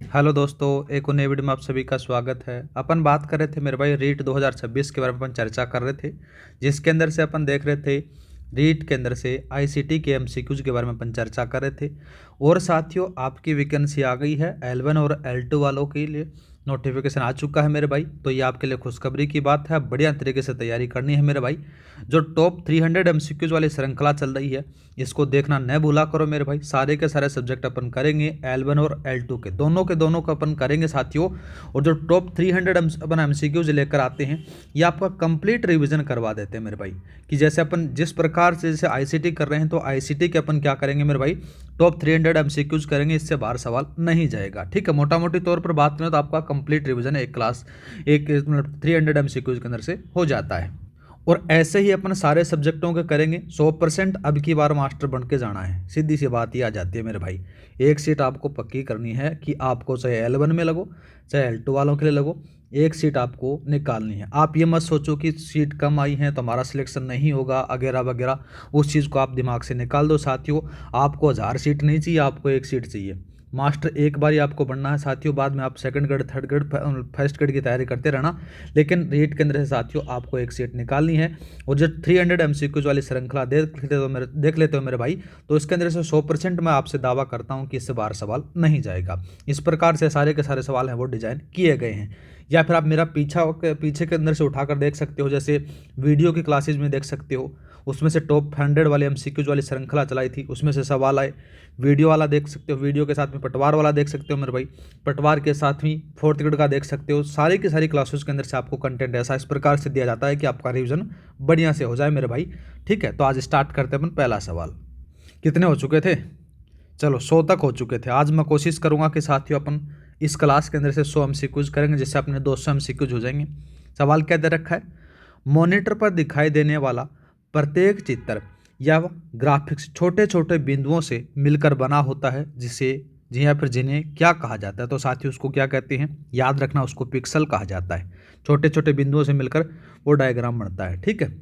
Hello दोस्तों, एक और नए वीडियो में आप सभी का स्वागत है। अपन बात कर रहे थे मेरे भाई रीट 2026 के बारे में अपन चर्चा कर रहे थे, जिसके अंदर से अपन देख रहे थे रीट के अंदर से आईसीटी के एमसीक्यूज के बारे में अपन चर्चा कर रहे थे। और साथियों, आपकी वैकेंसी आ गई है L1 और L2 वालों के लिए नोटिफिकेशन आ चुका है मेरे भाई। तो ये आपके लिए खुशखबरी की बात है, बढ़िया तरीके से तैयारी करनी है मेरे भाई। जो टॉप 300 एमसीक्यूज वाली श्रृंखला चल रही है, इसको देखना न भूला करो मेरे भाई। सारे के सारे सब्जेक्ट अपन करेंगे L1 और L2 के दोनों का अपन करेंगे साथियों। और जो टॉप 300 अपन एमसीक्यूज लेकर आते हैं, ये आपका कंप्लीट रिवीजन करवा देते हैं मेरे भाई। कि जैसे अपन जिस प्रकार से जैसे आईसीटी कर रहे हैं, तो आईसीटी के अपन क्या करेंगे मेरे भाई, टॉप 300 एमसीक्यूज करेंगे, इससे बाहर सवाल नहीं जाएगा। ठीक है, मोटा मोटी तौर पर बात करें तो आपका कंप्लीट रिवीजन एक क्लास एक 300 एमसीक्यूज के अंदर से हो जाता है। और ऐसे ही अपन सारे सब्जेक्टों के करेंगे 100%। अब की बार मास्टर बन के जाना है, सीधी सी बात ही आ जाती है मेरे भाई। एक सीट आपको पक्की करनी है कि आपको चाहे L1 में लगो चाहे L2 वालों के लिए लगो, एक सीट आपको निकालनी है। आप ये मत सोचो कि सीट कम आई है तो हमारा सिलेक्शन नहीं होगा वगैरह वगैरह, उस चीज़ को आप दिमाग से निकाल दो साथियों। आपको 1000 सीट नहीं चाहिए, आपको एक सीट चाहिए। मास्टर एक बार ही आपको बनना है साथियों, बाद में आप second grade third grade first grade की तैयारी करते रहना। लेकिन रीट के अंदर से साथियों आपको एक सीट निकालनी है। और जो 300 एमसीक्यूज वाली श्रृंखला देख लेते हो मेरे भाई, तो इसके अंदर से 100% मैं आपसे दावा करता हूँ कि इससे बाहर सवाल नहीं जाएगा। इस प्रकार से सारे के सारे सवाल हैं वो डिजाइन किए गए हैं। या फिर आप मेरा पीछे के अंदर से उठाकर देख सकते हो, जैसे वीडियो की क्लासेज में देख सकते हो, उसमें से टॉप 100 वाले एमसीक्यूज वाली श्रृंखला चलाई थी, उसमें से सवाल आए। वीडियो वाला देख सकते हो, वीडियो के साथ में पटवार वाला देख सकते हो मेरे भाई, पटवार के साथ ही फोर्थ ग्रेड का देख सकते हो। सारी की सारी क्लासेस के अंदर से आपको कंटेंट ऐसा इस प्रकार से दिया जाता है कि आपका रिवीजन बढ़िया से हो जाए मेरे भाई। ठीक है, तो आज स्टार्ट करते हैं अपन। पहला सवाल कितने हो चुके थे? चलो 100 तक हो चुके थे। आज मैं कोशिश करूंगा कि साथियों अपन इस क्लास के अंदर से 100 एमसीक्यूज करेंगे, जिससे अपने 200 एमसीक्यूज हो जाएंगे। सवाल क्या दे रखा है? मॉनिटर पर दिखाई देने वाला प्रत्येक चित्र या ग्राफिक्स छोटे छोटे बिंदुओं से मिलकर बना होता है, जिसे जी या फिर जिन्हें क्या कहा जाता है? तो साथियों उसको क्या कहते हैं, याद रखना, उसको पिक्सल कहा जाता है। छोटे छोटे बिंदुओं से मिलकर वो डायग्राम बनता है। ठीक है,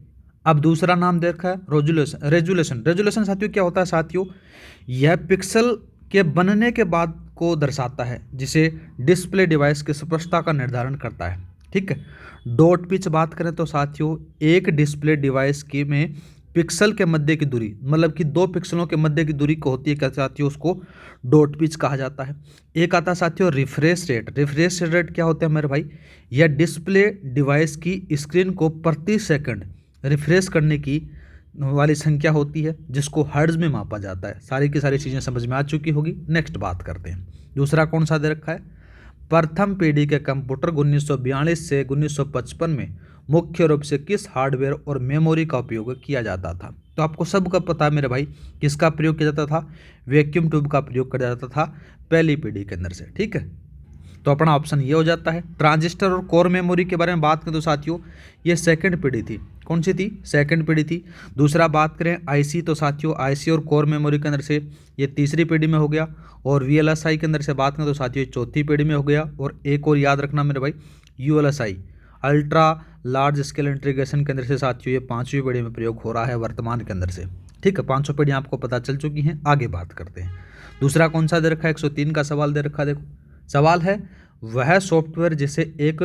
अब दूसरा नाम दे रखा है रेजुलेशन। रेजुलेशन रेजुलेशन साथियों क्या होता है? साथियों यह पिक्सल के बनने के बाद को दर्शाता है, जिसे डिस्प्ले डिवाइस की स्पष्टता का निर्धारण करता है। ठीक है, डॉट पिच बात करें तो साथियों एक डिस्प्ले डिवाइस की में पिक्सल के मध्य की दूरी, मतलब कि दो पिक्सलों के मध्य की दूरी को होती है क्या साथियों, उसको डॉट पिच कहा जाता है। एक आता है साथियों रिफ्रेश रेट। रिफ्रेश रेट क्या होता है मेरे भाई? यह डिस्प्ले डिवाइस की स्क्रीन को प्रति सेकंड रिफ्रेश करने की वाली संख्या होती है, जिसको हर्ट्ज में मापा जाता है। सारी की सारी चीज़ें समझ में आ चुकी होगी। नेक्स्ट बात करते हैं, दूसरा कौन सा दे रखा है? प्रथम पीढ़ी के कंप्यूटर 1942 से 1955 में मुख्य रूप से किस हार्डवेयर और मेमोरी का उपयोग किया जाता था? तो आपको सबका पता है मेरे भाई, किसका प्रयोग किया जाता था? वैक्यूम ट्यूब का प्रयोग किया जाता था पहली पीढ़ी के अंदर से। ठीक है, तो अपना ऑप्शन ये हो जाता है। ट्रांजिस्टर और कोर मेमोरी के बारे में बात करें तो साथियों ये सेकंड पीढ़ी थी। कौन सी थी? सेकंड पीढ़ी थी। दूसरा बात करें आईसी, तो साथियों आईसी और कोर मेमोरी के अंदर से ये तीसरी पीढ़ी में हो गया। और वीएलएसआई के अंदर से बात करें तो साथियों चौथी पीढ़ी में हो गया। और एक और याद रखना मेरे भाई, ULSI ultra large scale integration के अंदर से साथियों ये पाँचवीं पीढ़ी में प्रयोग हो रहा है वर्तमान के अंदर से। ठीक है, 500 पीढ़ियाँ आपको पता चल चुकी हैं। आगे बात करते हैं, दूसरा कौन सा दे रखा है? 103 का सवाल दे रखा है। देखो सवाल है, वह सॉफ्टवेयर जिसे एक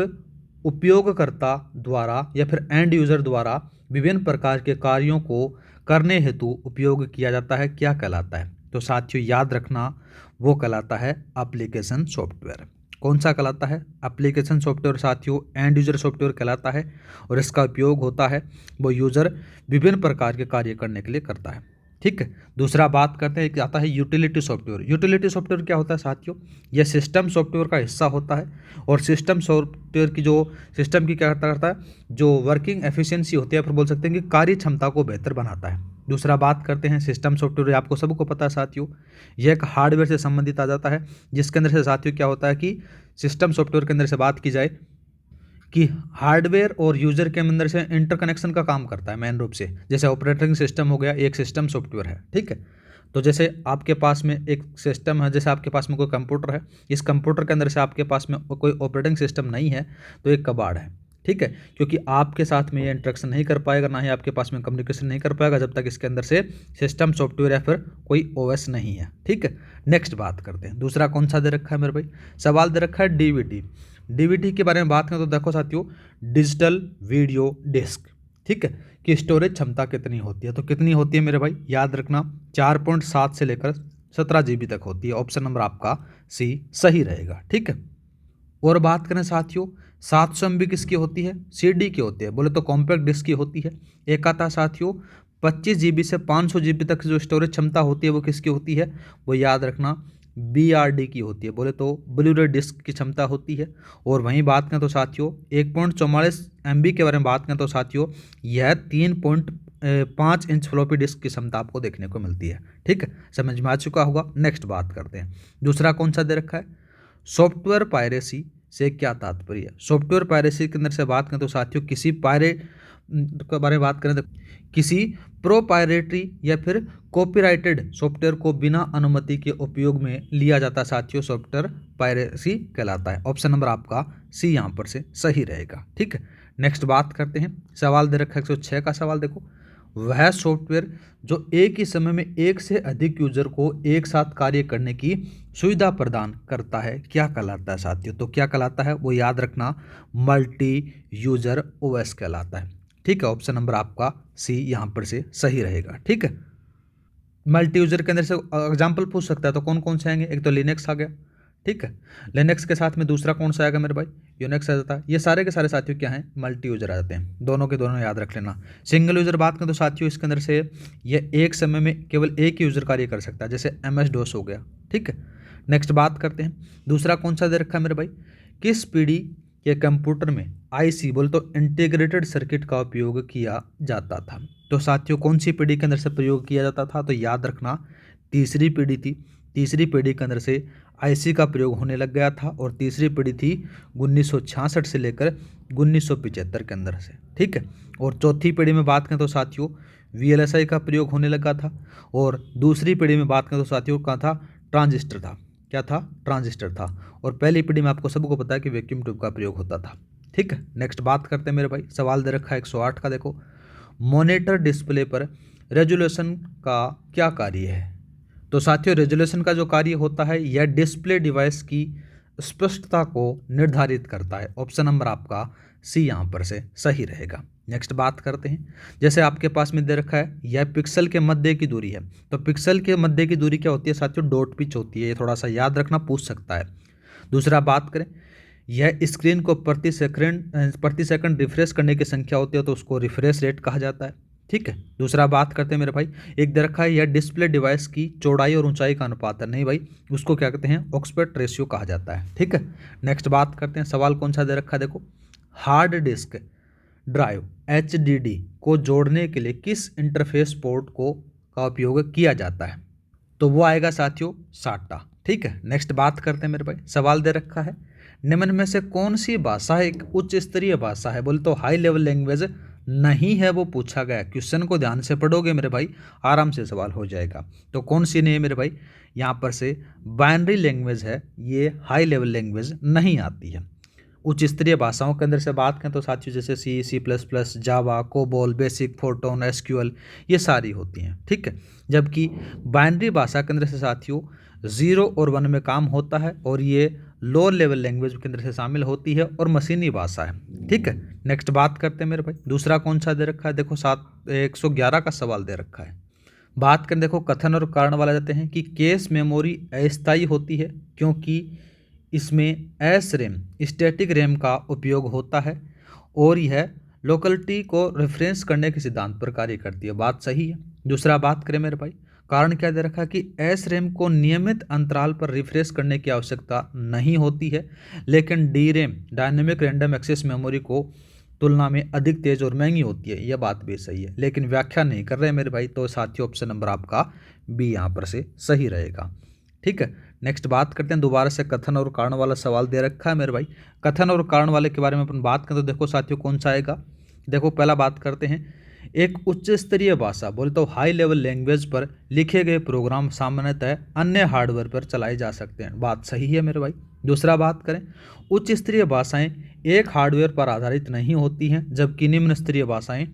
उपयोगकर्ता द्वारा या फिर एंड यूजर द्वारा विभिन्न प्रकार के कार्यों को करने हेतु उपयोग किया जाता है, क्या कहलाता है? तो साथियों याद रखना, वो कहलाता है एप्लीकेशन सॉफ्टवेयर। कौन सा कहलाता है? एप्लीकेशन सॉफ्टवेयर साथियों एंड यूजर सॉफ्टवेयर कहलाता है। और इसका उपयोग होता है वो यूजर विभिन्न प्रकार के कार्य करने के लिए करता है। ठीक है, दूसरा बात करते हैं कि आता है यूटिलिटी सॉफ्टवेयर। यूटिलिटी सॉफ्टवेयर क्या होता है साथियों? यह सिस्टम सॉफ्टवेयर का हिस्सा होता है। और सिस्टम सॉफ्टवेयर की जो सिस्टम की क्या करता है, जो वर्किंग एफिशिएंसी होती है, फिर बोल सकते हैं कि कार्य क्षमता को बेहतर बनाता है। दूसरा बात करते हैं सिस्टम सॉफ्टवेयर, आपको सबको पता है साथियों, यह एक हार्डवेयर से संबंधित आ जाता है, जिसके अंदर से साथियों क्या होता है कि सिस्टम सॉफ्टवेयर के अंदर से बात की जाए कि हार्डवेयर और यूजर के अंदर से इंटरकनेक्शन का काम करता है मेन रूप से। जैसे ऑपरेटिंग सिस्टम हो गया, एक सिस्टम सॉफ्टवेयर है। ठीक है, तो जैसे आपके पास में एक सिस्टम है, जैसे आपके पास में कोई कंप्यूटर है, इस कंप्यूटर के अंदर से आपके पास में कोई ऑपरेटिंग सिस्टम नहीं है, तो एक कबाड़ है। ठीक है, क्योंकि आपके साथ में ये इंटरेक्शन नहीं कर पाएगा, ना ही आपके पास में कम्युनिकेशन नहीं कर पाएगा जब तक इसके अंदर से सिस्टम सॉफ्टवेयर या फिर कोई ओएस नहीं है। ठीक है, नेक्स्ट बात करते हैं। दूसरा कौन सा दे रखा है मेरे भाई, सवाल दे रखा है डीवीडी। डीवीडी के बारे में बात करें तो देखो साथियों, डिजिटल वीडियो डिस्क, ठीक है, कि स्टोरेज क्षमता कितनी होती है, तो कितनी होती है मेरे भाई, याद रखना 4.7 से लेकर 17 GB तक होती है। ऑप्शन नंबर आपका सी सही रहेगा। ठीक है, और बात करें साथियों 700 MB किसकी होती है, CD की होती है, बोले तो कॉम्पैक्ट डिस्क की होती है। एक आता साथियों 25 GB से 500 GB तक जो स्टोरेज क्षमता होती है वो किसकी होती है, वो याद रखना BRD की होती है, बोले तो ब्लू-रे डिस्क की क्षमता होती है। और वहीं बात करें तो साथियों 1.44 MB के बारे में बात करें तो साथियों यह 3.5 इंच फ्लॉपी डिस्क की क्षमता आपको देखने को मिलती है। ठीक है, समझ में आ चुका होगा। नेक्स्ट बात करते हैं, दूसरा कौन सा दे रखा है, सॉफ्टवेयर पायरेसी से क्या तात्पर्य है। सॉफ्टवेयर पायरेसी के अंदर से बात करें तो साथियों किसी पायरेट के बारे में बात करें तो किसी प्रोपायरेटरी या फिर कॉपीराइटेड सॉफ्टवेयर को बिना अनुमति के उपयोग में लिया जाता साथियों, सॉफ्टवेयर पायरेसी कहलाता है। ऑप्शन नंबर आपका सी यहाँ पर से सही रहेगा। ठीक है, नेक्स्ट बात करते हैं, सवाल दे रखा है 106 का सवाल देखो, वह सॉफ्टवेयर जो एक ही समय में एक से अधिक यूजर को एक साथ कार्य करने की सुविधा प्रदान करता है क्या कहलाता है साथियों, तो क्या कहलाता है, वो याद रखना मल्टी यूजर ओएस कहलाता है। ठीक है, ऑप्शन नंबर आपका सी यहाँ पर से सही रहेगा। ठीक है, मल्टी यूजर के अंदर से एग्जाम्पल पूछ सकता है, तो कौन कौन से आएंगे, एक तो लिनक्स आ गया, ठीक है, लिनक्स के साथ में दूसरा कौन सा आएगा मेरे भाई, यूनिक्स आ जाता है। ये सारे के सारे साथियों क्या हैं, मल्टी यूजर आ जाते हैं, दोनों के दोनों याद रख लेना। सिंगल यूजर बात करें तो साथियों इसके अंदर से ये एक समय में केवल एक ही यूजर कार्य कर सकता है, जैसे MS DOS हो गया। ठीक है, नेक्स्ट बात करते हैं, दूसरा कौन सा दे रखा है मेरे भाई, किस पीढ़ी के कंप्यूटर में IC बोले तो इंटीग्रेटेड सर्किट का उपयोग किया जाता था, तो साथियों कौन सी पीढ़ी के अंदर से प्रयोग किया जाता था, तो याद रखना तीसरी पीढ़ी थी। तीसरी पीढ़ी के अंदर से IC का प्रयोग होने लग गया था, और तीसरी पीढ़ी थी 1966 से लेकर 1975 के अंदर से। ठीक है, और चौथी पीढ़ी में बात करें तो साथियों VLSI का प्रयोग होने लगा था, और दूसरी पीढ़ी में बात करें तो साथियों का था ट्रांजिस्टर था, क्या था, ट्रांजिस्टर था, और पहली पीढ़ी में आपको सबको पता है कि वैक्यूम ट्यूब का प्रयोग होता था। ठीक है, नेक्स्ट बात करते हैं मेरे भाई, सवाल दे रखा है 108 का देखो, मॉनिटर डिस्प्ले पर रेजोल्यूशन का क्या कार्य है, तो साथियों रेजोल्यूशन का जो कार्य होता है यह डिस्प्ले डिवाइस की स्पष्टता को निर्धारित करता है। ऑप्शन नंबर आपका सी यहाँ पर से सही रहेगा। नेक्स्ट बात करते हैं, जैसे आपके पास में दे रखा है यह पिक्सल के मध्य की दूरी है, तो पिक्सल के मध्य की दूरी क्या होती है साथियों, डॉट पिच होती है, ये थोड़ा सा याद रखना, पूछ सकता है। दूसरा बात करें, यह स्क्रीन को प्रति सेकंड रिफ्रेश करने की संख्या होती है, तो उसको रिफ्रेश रेट कहा जाता है। ठीक है, दूसरा बात करते हैं मेरे भाई, एक दे रखा है यह डिस्प्ले डिवाइस की चौड़ाई और ऊंचाई का अनुपात है, नहीं भाई उसको क्या कहते हैं, ऑक्सपेक्ट रेशियो कहा जाता है। ठीक है, नेक्स्ट बात करते हैं, सवाल कौन सा दे रखा है देखो, हार्ड डिस्क ड्राइव HDD को जोड़ने के लिए किस इंटरफेस पोर्ट को का उपयोग किया जाता है, तो वो आएगा साथियों SATA। ठीक है, नेक्स्ट बात करते हैं मेरे भाई, सवाल दे रखा है निम्न में से कौन सी भाषा एक उच्च स्तरीय भाषा है, बोले तो हाई लेवल लैंग्वेज नहीं है, वो पूछा गया। क्वेश्चन को ध्यान से पढ़ोगे मेरे भाई आराम से सवाल हो जाएगा। तो कौन सी नहीं है मेरे भाई, यहाँ पर से बाइनरी लैंग्वेज है, ये हाई लेवल लैंग्वेज नहीं आती है। उच्च स्तरीय भाषाओं के अंदर से बात करें तो साथियों जैसे C++, जावा, कोबोल, बेसिक, फोर्टोन, SQL ये सारी होती हैं। ठीक है, जबकि बाइनरी भाषा के अंदर से साथियों 0 और 1 में काम होता है, और ये लोअर लेवल लैंग्वेज के अंदर से शामिल होती है और मशीनी भाषा है। ठीक है, नेक्स्ट बात करते हैं मेरे भाई, दूसरा कौन सा दे रखा है देखो, 111 का सवाल दे रखा है। बात करें देखो कथन और कारण वाला देते हैं कि कैश मेमोरी अस्थायी होती है क्योंकि इसमें SRAM स्टैटिक रैम का उपयोग होता है, और यह लोकलिटी को रेफरेंस करने के सिद्धांत पर कार्य करती है, बात सही है। दूसरा बात करें मेरे भाई, कारण क्या दे रखा है कि SRAM को नियमित अंतराल पर रिफ्रेश करने की आवश्यकता नहीं होती है, लेकिन DRAM dynamic random access memory को तुलना में अधिक तेज और महंगी होती है, यह बात भी सही है, लेकिन व्याख्या नहीं कर रहे मेरे भाई, तो साथियों ऑप्शन नंबर आपका B यहाँ पर से सही रहेगा। ठीक है, नेक्स्ट बात करते हैं, दोबारा से कथन और कारण वाला सवाल दे रखा है मेरे भाई। कथन और कारण वाले के बारे में अपन बात करें तो देखो साथियों कौन सा आएगा, देखो पहला बात करते हैं, एक उच्च स्तरीय भाषा बोले तो हाई लेवल लैंग्वेज पर लिखे गए प्रोग्राम सामान्यतः अन्य हार्डवेयर पर चलाए जा सकते हैं, बात सही है मेरे भाई। दूसरा बात करें, उच्च स्तरीय भाषाएं एक हार्डवेयर पर आधारित नहीं होती हैं, जबकि निम्न स्तरीय भाषाएं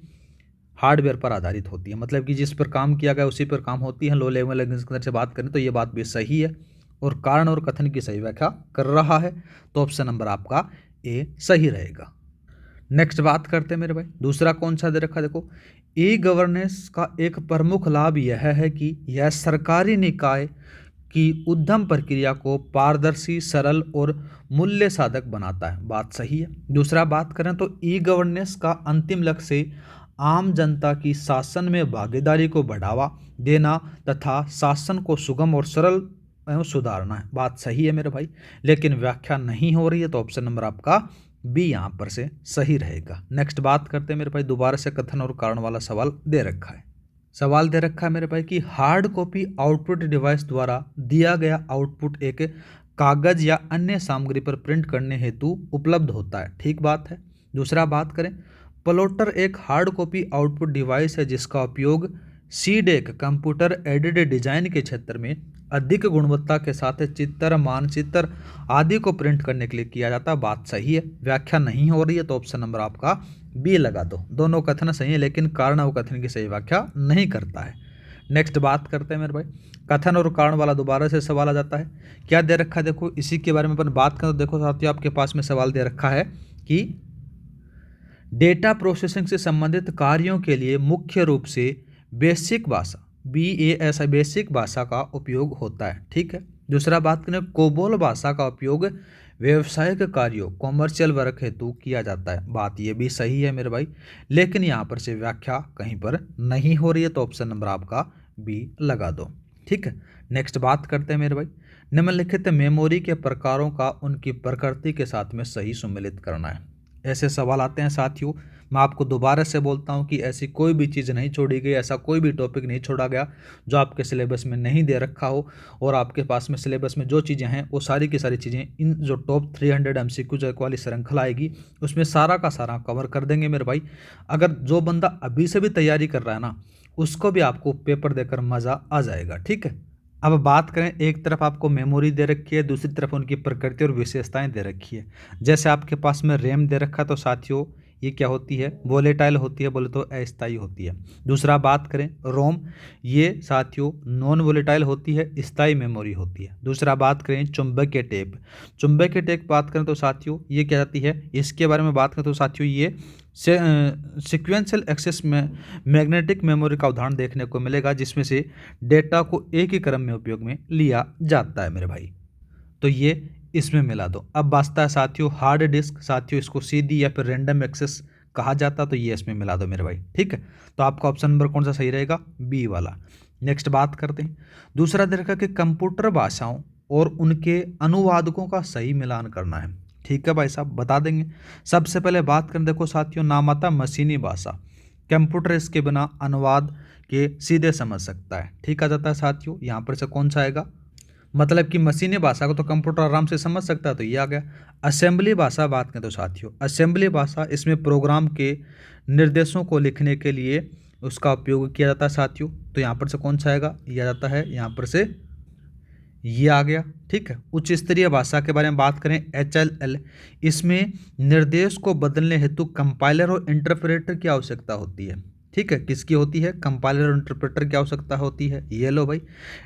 हार्डवेयर पर आधारित होती है, मतलब कि जिस पर काम किया गया उसी पर काम होती है। लो लेवल लैंग्वेज के अंदर से बात करें तो ये बात भी सही है और कारण और कथन की सही व्याख्या कर रहा है, तो ऑप्शन नंबर आपका ए सही रहेगा। नेक्स्ट बात करते हैं मेरे भाई, दूसरा कौन सा दे रखा, देखो ई गवर्नेंस का एक प्रमुख लाभ यह है कि यह सरकारी निकाय की उद्यम प्रक्रिया को पारदर्शी, सरल और मूल्य साधक बनाता है, बात सही है। दूसरा बात करें तो ई गवर्नेंस का अंतिम लक्ष्य आम जनता की शासन में भागीदारी को बढ़ावा देना तथा शासन को सुगम और सरल एवं सुधारना है, बात सही है मेरे भाई, लेकिन व्याख्या नहीं हो रही है, तो ऑप्शन नंबर आपका बी यहाँ पर से सही रहेगा। नेक्स्ट बात करते हैं मेरे भाई, दोबारा से कथन और कारण वाला सवाल दे रखा है। सवाल दे रखा है मेरे भाई कि हार्ड कॉपी आउटपुट डिवाइस द्वारा दिया गया आउटपुट एक कागज या अन्य सामग्री पर प्रिंट करने हेतु उपलब्ध होता है, ठीक बात है। दूसरा बात करें, प्लॉटर एक हार्ड कॉपी आउटपुट डिवाइस है जिसका उपयोग सीडेक कंप्यूटर एडेड डिजाइन के क्षेत्र में अधिक गुणवत्ता के साथ चित्र, मानचित्र आदि को प्रिंट करने के लिए किया जाता है, बात सही है। व्याख्या नहीं हो रही है, तो ऑप्शन नंबर आपका बी लगा दो। दोनों कथन सही है, लेकिन कारण और कथन की सही व्याख्या नहीं करता है। नेक्स्ट बात करते हैं मेरे भाई, कथन और कारण वाला दोबारा से सवाल आ जाता है। क्या दे रखा है, देखो इसी के बारे में अपन बात करें तो देखो साथियों, आपके पास में सवाल दे रखा है कि डेटा प्रोसेसिंग से संबंधित कार्यों के लिए मुख्य रूप से बेसिक भाषा BAS बेसिक भाषा का उपयोग होता है, ठीक है। दूसरा बात करें, कोबोल भाषा का उपयोग व्यवसायिक कार्यों कॉमर्शियल वर्क हेतु किया जाता है, बात ये भी सही है मेरे भाई, लेकिन यहाँ पर से व्याख्या कहीं पर नहीं हो रही है, तो ऑप्शन नंबर आपका बी लगा दो, ठीक है। नेक्स्ट बात करते हैं मेरे भाई, निम्नलिखित मेमोरी के प्रकारों का उनकी प्रकृति के साथ में सही सम्मिलित करना है। ऐसे सवाल आते हैं साथियों, मैं आपको दोबारा से बोलता हूं कि ऐसी कोई भी चीज़ नहीं छोड़ी गई, ऐसा कोई भी टॉपिक नहीं छोड़ा गया जो आपके सिलेबस में नहीं दे रखा हो, और आपके पास में सिलेबस में जो चीज़ें हैं वो सारी की सारी चीज़ें इन जो टॉप 300 MCQ वाली श्रृंखला आएगी उसमें सारा का सारा कवर कर देंगे मेरे भाई। अगर जो बंदा अभी से भी तैयारी कर रहा है ना, उसको भी आपको पेपर देकर मज़ा आ जाएगा, ठीक है। अब बात करें, एक तरफ आपको मेमोरी दे रखी है, दूसरी तरफ उनकी प्रकृति और विशेषताएं दे रखी है। जैसे आपके पास में रैम दे रखा, तो साथियों ये क्या होती है, वोलेटाइल होती है, बोले तो अस्थायी होती है। दूसरा बात करें रोम, ये साथियों नॉन वोलेटाइल होती है, स्थायी मेमोरी होती है। दूसरा बात करें चुंबकीय टेप, चुंबकीय टेप बात करें तो साथियों ये क्या जाती है, इसके बारे में बात करें तो साथियों ये सिक्वेंशियल एक्सेस में मैग्नेटिक मेमोरी का उदाहरण देखने को मिलेगा, जिसमें से डेटा को एक ही क्रम में उपयोग में लिया जाता है मेरे भाई, तो ये इसमें मिला दो। अब बचता है साथियों हार्ड डिस्क, साथियों इसको सीधी या फिर रैंडम एक्सेस कहा जाता, तो ये इसमें मिला दो मेरे भाई, ठीक है। तो आपका ऑप्शन नंबर कौन सा सही रहेगा, बी वाला। नेक्स्ट बात करते हैं, दूसरा दे रखा कि कंप्यूटर भाषाओं और उनके अनुवादकों का सही मिलान करना है, ठीक है भाई साहब, बता देंगे। सबसे पहले बात करें, देखो साथियों नाम आता मशीनी भाषा, कंप्यूटर इसके बिना अनुवाद के सीधे समझ सकता है, ठीक आ जाता है साथियों। यहाँ पर से कौन सा आएगा, मतलब कि मशीनी भाषा को तो कंप्यूटर आराम से समझ सकता है, तो ये आ गया। असेंबली भाषा बात करें तो साथियों, असेंबली भाषा इसमें प्रोग्राम के निर्देशों को लिखने के लिए उसका उपयोग किया जाता है साथियों, तो यहाँ पर से कौन सा आएगा, ये आ जाता है यहाँ पर से ये आ गया, ठीक है। उच्च स्तरीय भाषा के बारे में बात करें HLL, इसमें निर्देश को बदलने हेतु कंपाइलर और इंटरप्रेटर की आवश्यकता होती है, ठीक है। किसकी होती है, कंपाइलर और इंटरप्रेटर की आवश्यकता होती है, ये लो भाई।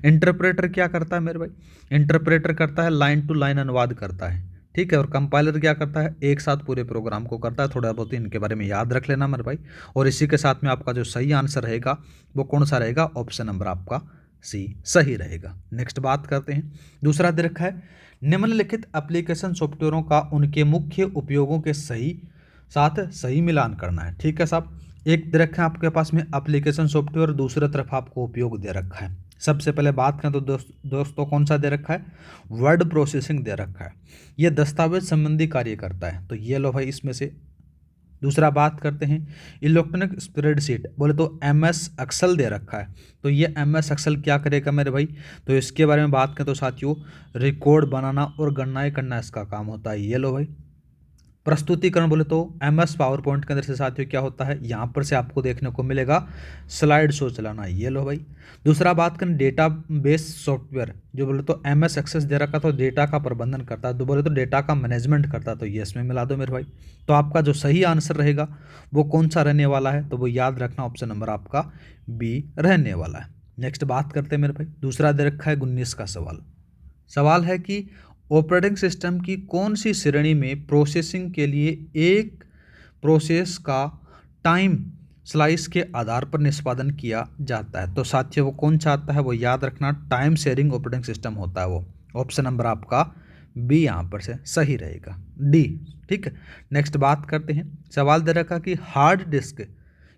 इंटरप्रेटर क्या करता है मेरे भाई, इंटरप्रेटर करता है लाइन टू लाइन अनुवाद करता है, ठीक है, और कंपाइलर क्या करता है, एक साथ पूरे प्रोग्राम को करता है। थोड़ा बहुत इनके बारे में याद रख लेना मेरे भाई, और इसी के साथ में आपका जो सही आंसर रहेगा वो कौन सा रहेगा, ऑप्शन नंबर आपका सी सही रहेगा। नेक्स्ट बात करते हैं, दूसरा दे रखा है निम्नलिखित एप्लीकेशन सॉफ्टवेयरों का उनके मुख्य उपयोगों के साथ सही मिलान करना है, ठीक है साहब। एक दे रखा है आपके पास में एप्लीकेशन सॉफ्टवेयर, दूसरी तरफ आपको उपयोग दे रखा है। सबसे पहले बात करें तो दोस्तों कौन सा दे रखा है, वर्ड प्रोसेसिंग दे रखा है, ये दस्तावेज संबंधी कार्य करता है, तो ये लो भाई इसमें से। दूसरा बात करते हैं इलेक्ट्रॉनिक स्प्रेडशीट, बोले तो MS एक्सेल दे रखा है, तो ये MS एक्सेल क्या करेगा मेरे भाई, तो इसके बारे में बात करें तो साथियों रिकॉर्ड बनाना और गणनाएं करना इसका काम होता है, ये लो भाई। प्रस्तुतिकरण बोले तो MS पावर पॉइंट के अंदर से साथियों क्या होता है, यहाँ पर से आपको देखने को मिलेगा स्लाइड शो चलाना। ये लो भाई। दूसरा बात करें डेटा बेस सॉफ्टवेयर, जो बोले तो MS एक्सेस दे रखा तो डेटा का प्रबंधन करता है, तो बोले तो डेटा का मैनेजमेंट करता है, तो ये इसमें मिला दो मेरे भाई। तो आपका जो सही आंसर रहेगा वो कौन सा रहने वाला है, तो वो याद रखना ऑप्शन नंबर आपका बी रहने वाला है। नेक्स्ट बात करते हैं मेरे भाई, दूसरा दे रखा है 19 का सवाल है कि ऑपरेटिंग सिस्टम की कौन सी श्रेणी में प्रोसेसिंग के लिए एक प्रोसेस का टाइम स्लाइस के आधार पर निष्पादन किया जाता है। तो साथियों वो कौन सा आता है, वो याद रखना टाइम शेयरिंग ऑपरेटिंग सिस्टम होता है वो। ऑप्शन नंबर आपका बी यहाँ पर से सही रहेगा, डी। ठीक है, नेक्स्ट बात करते हैं। सवाल दे रखा कि हार्ड डिस्क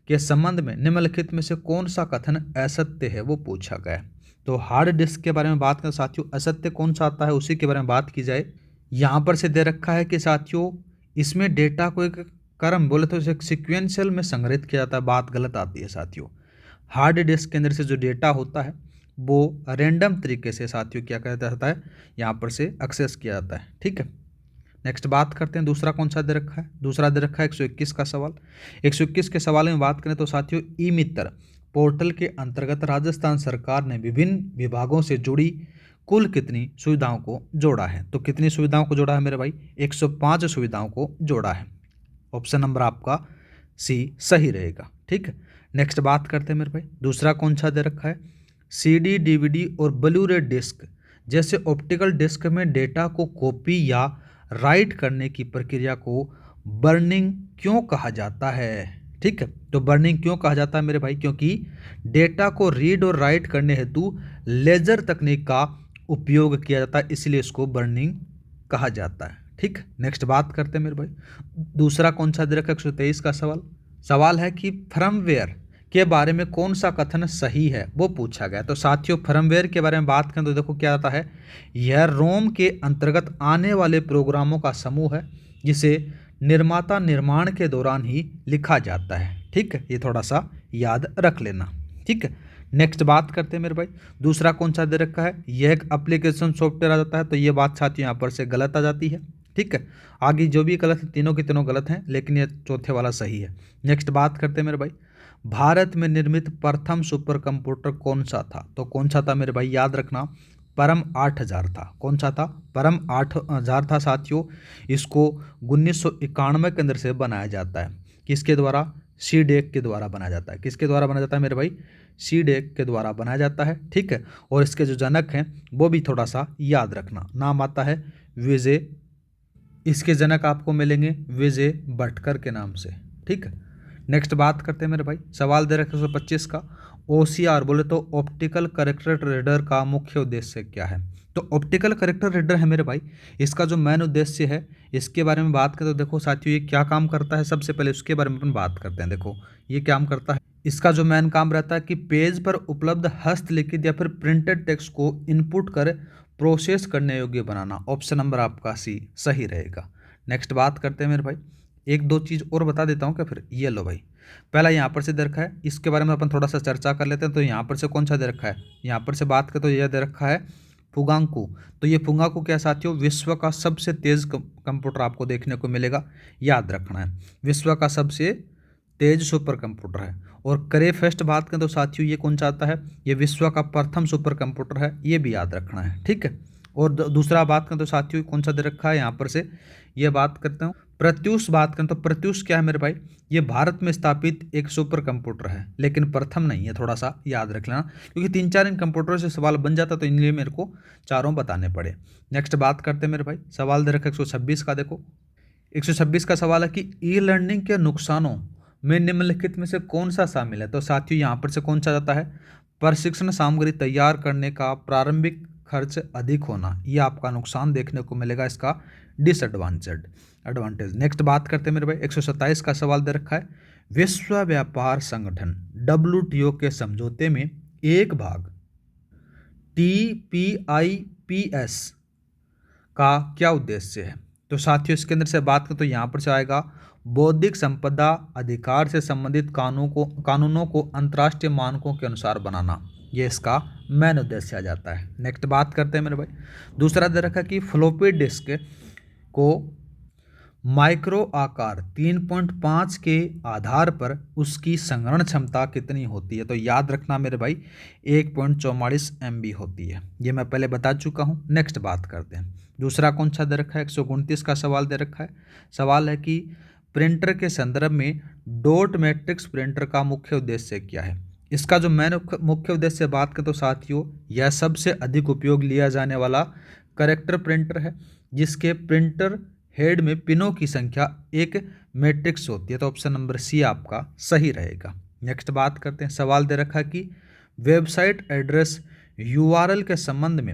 के संबंध में निम्नलिखित में से कौन सा कथन असत्य है, वो पूछा गया है। तो हार्ड डिस्क के बारे में बात करें साथियों, असत्य कौन सा आता है उसी के बारे में बात की जाए। यहाँ पर से दे रखा है कि साथियों इसमें डेटा को एक क्रम बोले तो इसे सिक्वेंशियल में संग्रहित किया जाता है, बात गलत आती है साथियों। हार्ड डिस्क के अंदर से जो डेटा होता है वो रैंडम तरीके से साथियों क्या कहता जाता है, यहाँ पर से एक्सेस किया जाता है। ठीक है, नेक्स्ट बात करते हैं दूसरा कौन सा दे रखा है। दूसरा दे रखा है 121 का सवाल। 121 के सवाल में बात करें तो साथियों ई मित्र पोर्टल के अंतर्गत राजस्थान सरकार ने विभिन्न विभागों से जुड़ी कुल कितनी सुविधाओं को जोड़ा है। तो कितनी सुविधाओं को जोड़ा है मेरे भाई, 105 सुविधाओं को जोड़ा है। ऑप्शन नंबर आपका सी सही रहेगा। ठीक है, नेक्स्ट बात करते हैं मेरे भाई, दूसरा कौन सा दे रखा है। CD DVD और ब्लू रे डिस्क जैसे ऑप्टिकल डिस्क में डेटा को कॉपी या राइट करने की प्रक्रिया को बर्निंग क्यों कहा जाता है। ठीक है, तो बर्निंग क्यों कहा जाता है मेरे भाई, क्योंकि डेटा को रीड और राइट करने हेतु लेजर तकनीक का उपयोग किया जाता है, इसलिए इसको बर्निंग कहा जाता है। ठीक, नेक्स्ट बात करते हैं मेरे भाई, दूसरा कौन सा दे रखा है 123 का सवाल है कि फर्मवेयर के बारे में कौन सा कथन सही है, वो पूछा गया। तो साथियों फर्मवेयर के बारे में बात करें तो देखो क्या आता है, यह रोम के अंतर्गत आने वाले प्रोग्रामों का समूह है जिसे निर्माता निर्माण के दौरान ही लिखा जाता है। ठीक है, ये थोड़ा सा याद रख लेना। ठीक है, नेक्स्ट बात करते हैं मेरे भाई, दूसरा कौन सा दे रखा है, यह एक एप्लीकेशन सॉफ्टवेयर आ जाता है, तो ये बात साथियों यहाँ पर से गलत आ जाती है। ठीक है, आगे जो भी गलत है तीनों के तीनों गलत हैं, लेकिन ये चौथे वाला सही है। नेक्स्ट बात करते हैं मेरे भाई, भारत में निर्मित प्रथम सुपर कंप्यूटर कौन सा था। तो कौन सा था मेरे भाई, याद रखना परम 8000 था। कौन सा था, परम 8000 था साथियों। इसको 1991 के अंदर से बनाया जाता है, किसके द्वारा, सीडेक के द्वारा बनाया जाता है। किसके द्वारा बनाया जाता है मेरे भाई, सीडेक के द्वारा बनाया जाता है। ठीक है, और इसके जो जनक हैं वो भी थोड़ा सा याद रखना, नाम आता है विजय, इसके जनक आपको मिलेंगे विजय भटकर के नाम से। ठीक है, नेक्स्ट बात करते हैं मेरे भाई, सवाल दे रखे 125 का, OCR बोले तो ऑप्टिकल कैरेक्टर रीडर का मुख्य उद्देश्य क्या है। तो ऑप्टिकल कैरेक्टर रीडर है मेरे भाई, इसका जो मेन उद्देश्य है इसके बारे में बात करें तो देखो साथियों ये क्या काम करता है, सबसे पहले उसके बारे में अपन बात करते हैं। देखो ये काम करता है, इसका जो मेन काम रहता है कि पेज पर उपलब्ध हस्तलिखित या फिर प्रिंटेड टेक्स्ट को इनपुट कर प्रोसेस करने योग्य बनाना। ऑप्शन नंबर आपका सी सही रहेगा। नेक्स्ट बात करते हैं मेरे भाई, एक दो चीज़ और बता देता हूँ क्या फिर, ये लो भाई, पहला यहाँ पर से दे रखा है, इसके बारे में अपन थोड़ा सा चर्चा कर लेते हैं। तो यहाँ पर से कौन सा दे रखा है, यहाँ पर से बात करें तो यह दे रखा है फुगांकू। तो ये फुगांकू क्या साथियों, विश्व का सबसे तेज कंप्यूटर आपको देखने को मिलेगा, याद रखना है, विश्व का सबसे तेज सुपर कंप्यूटर है। और करे फेस्ट बात करें तो साथियों ये कौन सा आता है, ये विश्व का प्रथम सुपर कंप्यूटर है, ये भी याद रखना है। ठीक है, और दूसरा बात करें तो साथियों कौन सा दे रखा है, यहाँ पर से ये बात करते हूँ प्रत्यूष बात करें तो प्रत्यूष क्या है मेरे भाई, ये भारत में स्थापित एक सुपर कंप्यूटर है, लेकिन प्रथम नहीं है, थोड़ा सा याद रख लेना, क्योंकि 3-4 इन कंप्यूटरों से सवाल बन जाता तो इनलिए मेरे को चारों बताने पड़े। नेक्स्ट बात करते हैं मेरे भाई, सवाल दे रखा 126 का। देखो 126 का सवाल है कि ई लर्निंग के नुकसानों में निम्नलिखित में से कौन सा शामिल है। तो साथियों यहाँ पर से कौन सा जाता है, प्रशिक्षण सामग्री तैयार करने का प्रारंभिक खर्च अधिक होना, ये आपका नुकसान देखने को मिलेगा, इसका एडवांटेज। नेक्स्ट बात करते हैं मेरे भाई, 127 का सवाल दे रखा है, विश्व व्यापार संगठन WTO के समझौते में एक भाग TPIPS का क्या उद्देश्य है। तो साथियों इसके अंदर से बात करें तो यहाँ पर से आएगा बौद्धिक संपदा अधिकार से संबंधित कानूनों को अंतर्राष्ट्रीय मानकों के अनुसार बनाना, ये इसका मेन उद्देश्य आ जाता है। नेक्स्ट बात करते हैं मेरे भाई, दूसरा दे रखा कि फ्लॉपी डिस्क को माइक्रो आकार 3.5 के आधार पर उसकी संग्रहण क्षमता कितनी होती है? तो याद रखना मेरे भाई 1.44 MB होती है। ये मैं पहले बता चुका हूँ। नेक्स्ट बात करते हैं। दूसरा कौन सा दे रखा है? 129 का सवाल दे रखा है। सवाल है कि प्रिंटर के संदर्भ में डॉट मैट्रिक्स प्रिंटर का मुख्य उद्देश्य क्या है? इसका जो मैंने मुख्य उद्देश्य बात करें तो साथियों, यह सबसे अधिक उपयोग लिया जाने वाला करेक्टर प्रिंटर है, जिसके प्रिंटर हेड में पिनों की संख्या एक मैट्रिक्स होती है। तो ऑप्शन नंबर सी आपका सही रहेगा। नेक्स्ट बात करते हैं। सवाल दे रखा कि वेबसाइट एड्रेस URL के संबंध में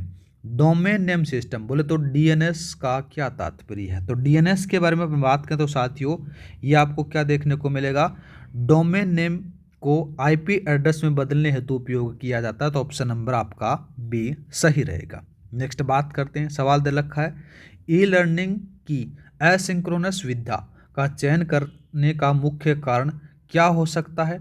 डोमेन नेम सिस्टम बोले तो DNS का क्या तात्पर्य है? तो DNS के बारे में अपन बात करें तो साथियों, ये आपको क्या देखने को मिलेगा? डोमेन नेम को IP एड्रेस में बदलने हेतु उपयोग किया जाता है। तो ऑप्शन नंबर आपका बी सही रहेगा। नेक्स्ट बात करते हैं। सवाल दे रखा है ई लर्निंग की एसिंक्रोनस विधा का चयन करने का मुख्य कारण क्या हो सकता है,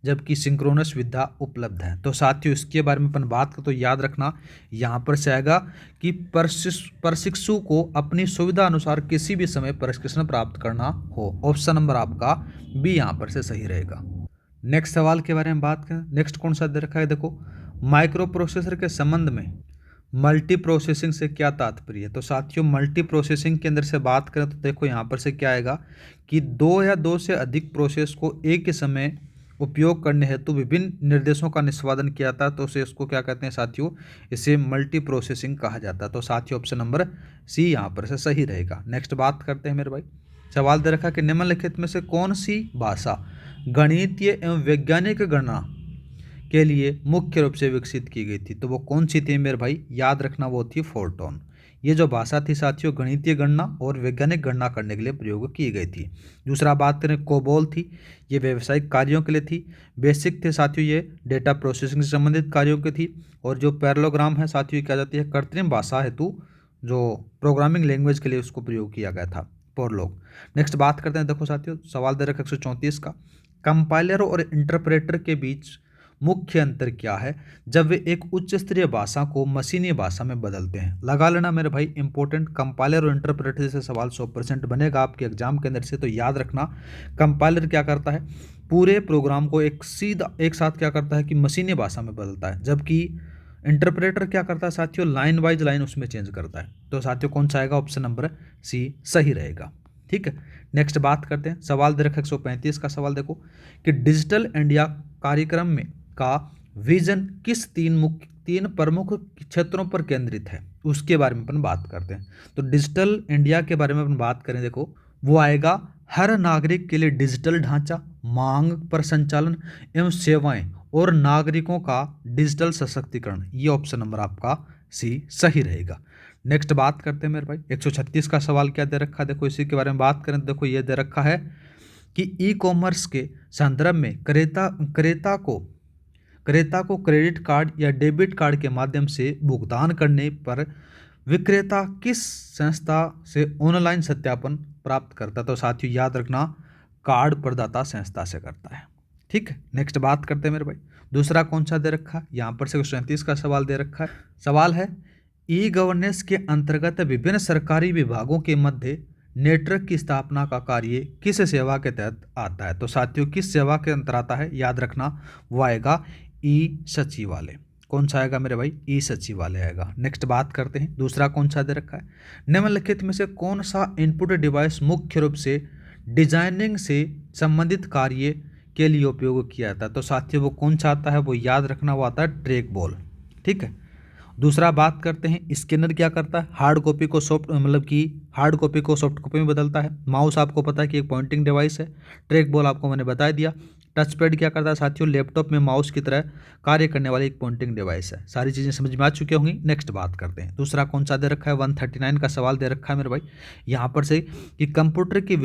जबकि सिंक्रोनस विधा उपलब्ध है? तो साथियों, इसके बारे में अपन बात करें तो याद रखना यहाँ पर से आएगा कि प्रशिक्षु को अपनी सुविधा अनुसार किसी भी समय प्रशिक्षण प्राप्त करना हो। ऑप्शन नंबर आपका बी यहाँ पर से सही रहेगा। नेक्स्ट सवाल के बारे में बात करें। नेक्स्ट कौन सा दे रखा है? देखो, माइक्रो प्रोसेसर के संबंध में मल्टी प्रोसेसिंग से क्या तात्पर्य है? तो साथियों, मल्टी प्रोसेसिंग के अंदर से बात करें तो देखो यहाँ पर से क्या आएगा कि दो या दो से अधिक प्रोसेस को एक ही समय उपयोग करने हेतु विभिन्न निर्देशों का निष्पादन किया जाता है। तो उसे इसको क्या कहते हैं साथियों? इसे मल्टी प्रोसेसिंग कहा जाता है। तो साथियों, ऑप्शन नंबर सी यहाँ पर से सही रहेगा। नेक्स्ट बात करते हैं मेरे भाई। सवाल दे रखा कि निम्नलिखित में से कौन सी भाषा गणितीय एवं वैज्ञानिक गणना के लिए मुख्य रूप से विकसित की गई थी? तो वो कौन सी थी मेरे भाई? याद रखना वो थी फोर्टोन। ये जो भाषा थी साथियों, गणितीय गणना और वैज्ञानिक गणना करने के लिए प्रयोग की गई थी। दूसरा बात करें, कोबोल थी, ये व्यावसायिक कार्यों के लिए थी। बेसिक थे साथियों, ये डेटा प्रोसेसिंग से संबंधित कार्यों की थी। और जो पैरेललोग्राम है साथियों, क्या जाती है? कृत्रिम भाषा हेतु जो प्रोग्रामिंग लैंग्वेज के लिए उसको प्रयोग किया गया था, पोरलोग। नेक्स्ट बात करते हैं। देखो साथियों, सवाल दे रखा 134 का, कंपाइलर और इंटरप्रेटर के बीच मुख्य अंतर क्या है जब वे एक उच्च स्तरीय भाषा को मशीनी भाषा में बदलते हैं? लगा लेना मेरे भाई, इंपॉर्टेंट। कंपाइलर और इंटरप्रेटर से सवाल 100% बनेगा आपके एग्जाम के अंदर से। तो याद रखना, कंपाइलर क्या करता है? पूरे प्रोग्राम को एक साथ क्या करता है कि मशीनी भाषा में बदलता है, जबकि इंटरप्रेटर क्या करता है साथियों? लाइन वाइज लाइन उसमें चेंज करता है। तो साथियों, कौन सा आएगा? ऑप्शन नंबर सी सही रहेगा। ठीक है। नेक्स्ट बात करते हैं। सवाल दे रखा 135 का सवाल देखो कि डिजिटल इंडिया कार्यक्रम में का विजन किस तीन प्रमुख क्षेत्रों पर केंद्रित है, उसके बारे में अपन बात करते हैं। तो डिजिटल इंडिया के बारे में अपन बात करें, देखो वो आएगा हर नागरिक के लिए डिजिटल ढांचा, मांग पर संचालन एवं सेवाएं और नागरिकों का डिजिटल सशक्तिकरण। ये ऑप्शन नंबर आपका सी सही रहेगा। नेक्स्ट बात करते हैं मेरे भाई। 136 का सवाल क्या दे रखा है? देखो इसी के बारे में बात करें। देखो ये दे रखा है कि ई कॉमर्स के संदर्भ में क्रेता को क्रेडिट कार्ड या डेबिट कार्ड के माध्यम से भुगतान करने पर विक्रेता किस संस्था से ऑनलाइन सत्यापन प्राप्त करता है? तो साथियों, याद रखना, कार्ड प्रदाता संस्था से करता है। ठीक है। नेक्स्ट बात करते हैं मेरे भाई। दूसरा कौन सा दे रखा है? यहाँ पर से 137 का सवाल दे रखा है। सवाल है ई गवर्नेंस के अंतर्गत विभिन्न सरकारी विभागों के मध्य नेटवर्क की स्थापना का कार्य किस सेवा के तहत आता है? तो साथियों, किस सेवा के अंतर आता है? याद रखना, वो आएगा ई सचिवालय। कौन सा आएगा मेरे भाई? ई सचिवालय आएगा। नेक्स्ट बात करते हैं। दूसरा कौन सा दे रखा है? निम्नलिखित में से कौन सा इनपुट डिवाइस मुख्य रूप से डिजाइनिंग से संबंधित कार्य के लिए उपयोग किया जाता है? तो साथियों, वो कौन सा आता है? वो याद रखना, वो आता है ट्रैक बॉल। ठीक है। दूसरा बात करते हैं, स्कैनर क्या करता है? हार्ड कॉपी को सॉफ्ट कॉपी में बदलता है। माउस आपको पता है कि एक पॉइंटिंग डिवाइस है। ट्रैक बॉल आपको मैंने बता दिया। टच पैड क्या करता है साथियों? लैपटॉप में माउस की तरह कार्य करने वाली एक पॉइंटिंग डिवाइस है। सारी चीज़ें समझ में आ चुकी होंगी। नेक्स्ट बात करते हैं। दूसरा कौन सा दे रखा है? 139 का सवाल दे रखा है मेरे भाई। यहाँ पर से कि कंप्यूटर की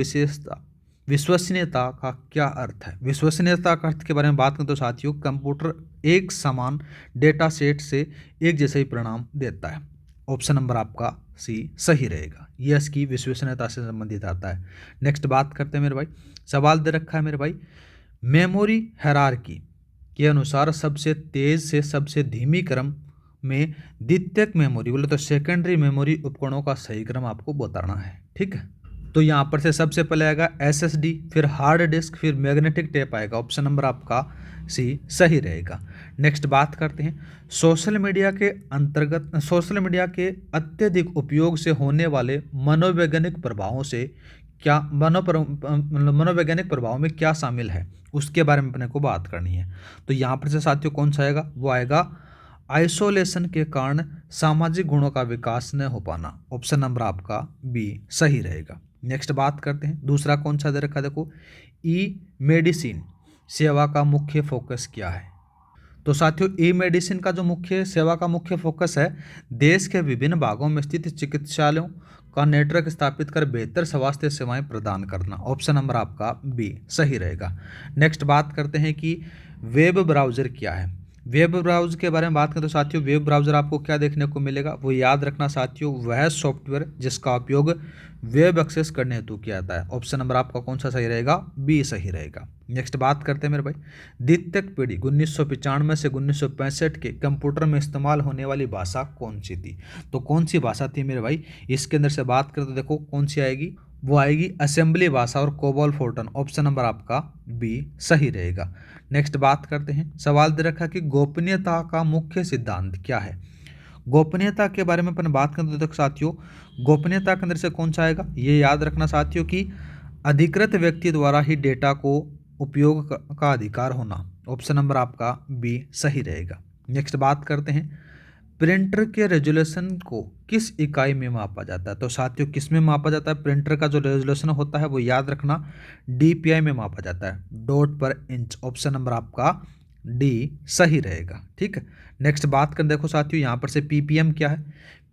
विश्वसनीयता का क्या अर्थ है? विश्वसनीयता का अर्थ के बारे में बात करें तो साथियों, कंप्यूटर एक समान डेटा सेट से एक जैसे ही परिणाम देता है। ऑप्शन नंबर आपका सी सही रहेगा। ये इसकी विश्वसनीयता से संबंधित आता है। नेक्स्ट बात करते हैं मेरे भाई। सवाल दे रखा है मेरे भाई, मेमोरी हायरार्की के अनुसार सबसे तेज से सबसे धीमी क्रम में द्वितीयक मेमोरी बोले तो सेकेंडरी मेमोरी उपकरणों का सही क्रम आपको बताना है। ठीक है। तो यहाँ पर से सबसे पहले आएगा एसएसडी, फिर हार्ड डिस्क, फिर मैग्नेटिक टेप आएगा। ऑप्शन नंबर आपका सी सही रहेगा। नेक्स्ट बात करते हैं सोशल मीडिया के अंतर्गत, सोशल मीडिया के अत्यधिक उपयोग से होने वाले मनोवैज्ञानिक प्रभावों से क्या मनोवैज्ञानिक प्रभाव में क्या शामिल है, उसके बारे में अपने को बात करनी है। तो यहाँ पर से साथियों कौन सा आएगा, वो आएगा आइसोलेशन के कारण सामाजिक गुणों का विकास न हो पाना। ऑप्शन नंबर आपका बी सही रहेगा। नेक्स्ट बात करते हैं दूसरा कौन सा दे रखा, देखो ई मेडिसिन सेवा का मुख्य फोकस क्या है। तो साथियों ई मेडिसिन का जो मुख्य सेवा का मुख्य फोकस है, देश के विभिन्न भागों में स्थित चिकित्सालयों का नेटवर्क स्थापित कर बेहतर स्वास्थ्य सेवाएं प्रदान करना। ऑप्शन नंबर आपका बी सही रहेगा। नेक्स्ट बात करते हैं कि वेब ब्राउज़र क्या है। वेब ब्राउज़र के बारे में बात करें तो साथियों वेब ब्राउज़र आपको क्या देखने को मिलेगा, वो याद रखना साथियों, वह सॉफ्टवेयर जिसका उपयोग वेब एक्सेस करने हेतु किया जाता है। ऑप्शन नंबर आपका कौन सा सही रहेगा, बी सही रहेगा। नेक्स्ट बात करते हैं मेरे भाई द्वितीयक पीढ़ी 1995 से 1965 के कंप्यूटर में इस्तेमाल होने वाली भाषा कौन सी थी। तो कौन सी भाषा थी मेरे भाई, इसके अंदर से बात करें तो देखो कौन सी आएगी, वो आएगी असेंबली भाषा और कोबॉल फोर्टन। ऑप्शन नंबर आपका बी सही रहेगा। नेक्स्ट बात करते हैं, सवाल दे रखा कि गोपनीयता का मुख्य सिद्धांत क्या है। गोपनीयता के बारे में अपन बात करें तो साथियों गोपनीयता के अंदर से कौन सा आएगा, ये याद रखना साथियों कि अधिकृत व्यक्ति द्वारा ही डेटा को उपयोग का अधिकार होना। ऑप्शन नंबर आपका बी सही रहेगा। नेक्स्ट बात करते हैं प्रिंटर के रेजोल्यूशन को किस इकाई में मापा जाता है। तो साथियों किस में मापा जाता है, प्रिंटर का जो रेजोल्यूशन होता है वो याद रखना डीपीआई में मापा जाता है, डॉट पर इंच। ऑप्शन नंबर आपका डी सही रहेगा। ठीक है। नेक्स्ट बात करें देखो साथियों यहाँ पर से पीपीएम क्या है।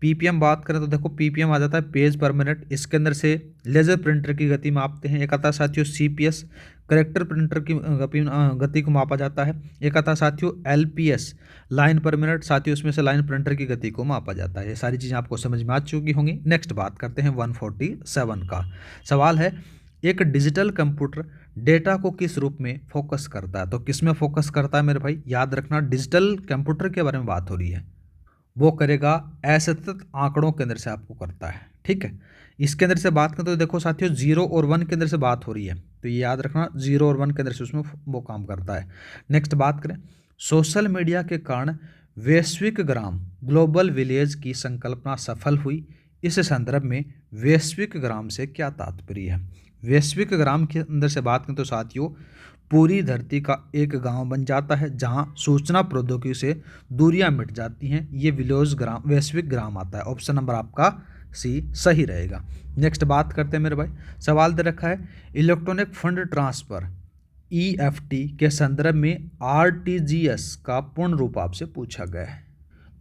पीपीएम बात करें तो देखो पीपीएम आ जाता है पेज पर मिनट, इसके अंदर से लेजर प्रिंटर की गति मापते हैं। एक आता है साथियों सीपीएस करेक्टर प्रिंटर की गति को मापा जाता है। एक आता है साथियों एलपीएस लाइन पर मिनट, साथियों उसमें से लाइन प्रिंटर की गति को मापा जाता है। ये सारी चीज़ें आपको समझ में आ चुकी होंगी। नेक्स्ट बात करते हैं 147 का सवाल है एक डिजिटल कंप्यूटर डेटा को किस रूप में फोकस करता है। तो किस में फोकस करता है मेरे भाई, याद रखना डिजिटल कंप्यूटर के बारे में बात हो रही है, वो करेगा असतत आंकड़ों के अंदर से आपको करता है। ठीक है। इसके अंदर से बात करें तो देखो साथियों 0 और 1 के अंदर से बात हो रही है, तो ये याद रखना 0 और 1 के अंदर से उसमें वो काम करता है। नेक्स्ट बात करें सोशल मीडिया के कारण वैश्विक ग्राम ग्लोबल विलेज की संकल्पना सफल हुई, इस संदर्भ में वैश्विक ग्राम से क्या तात्पर्य है। वैश्विक ग्राम के अंदर से बात करें तो साथियों पूरी धरती का एक गांव बन जाता है जहां सूचना प्रौद्योगिकी से दूरियां मिट जाती हैं, ये विलेज ग्राम वैश्विक ग्राम आता है। ऑप्शन नंबर आपका सी सही रहेगा। नेक्स्ट बात करते हैं मेरे भाई, सवाल दे रखा है इलेक्ट्रॉनिक फंड ट्रांसफर ईएफटी के संदर्भ में आरटीजीएस का पूर्ण रूप आपसे पूछा गया है।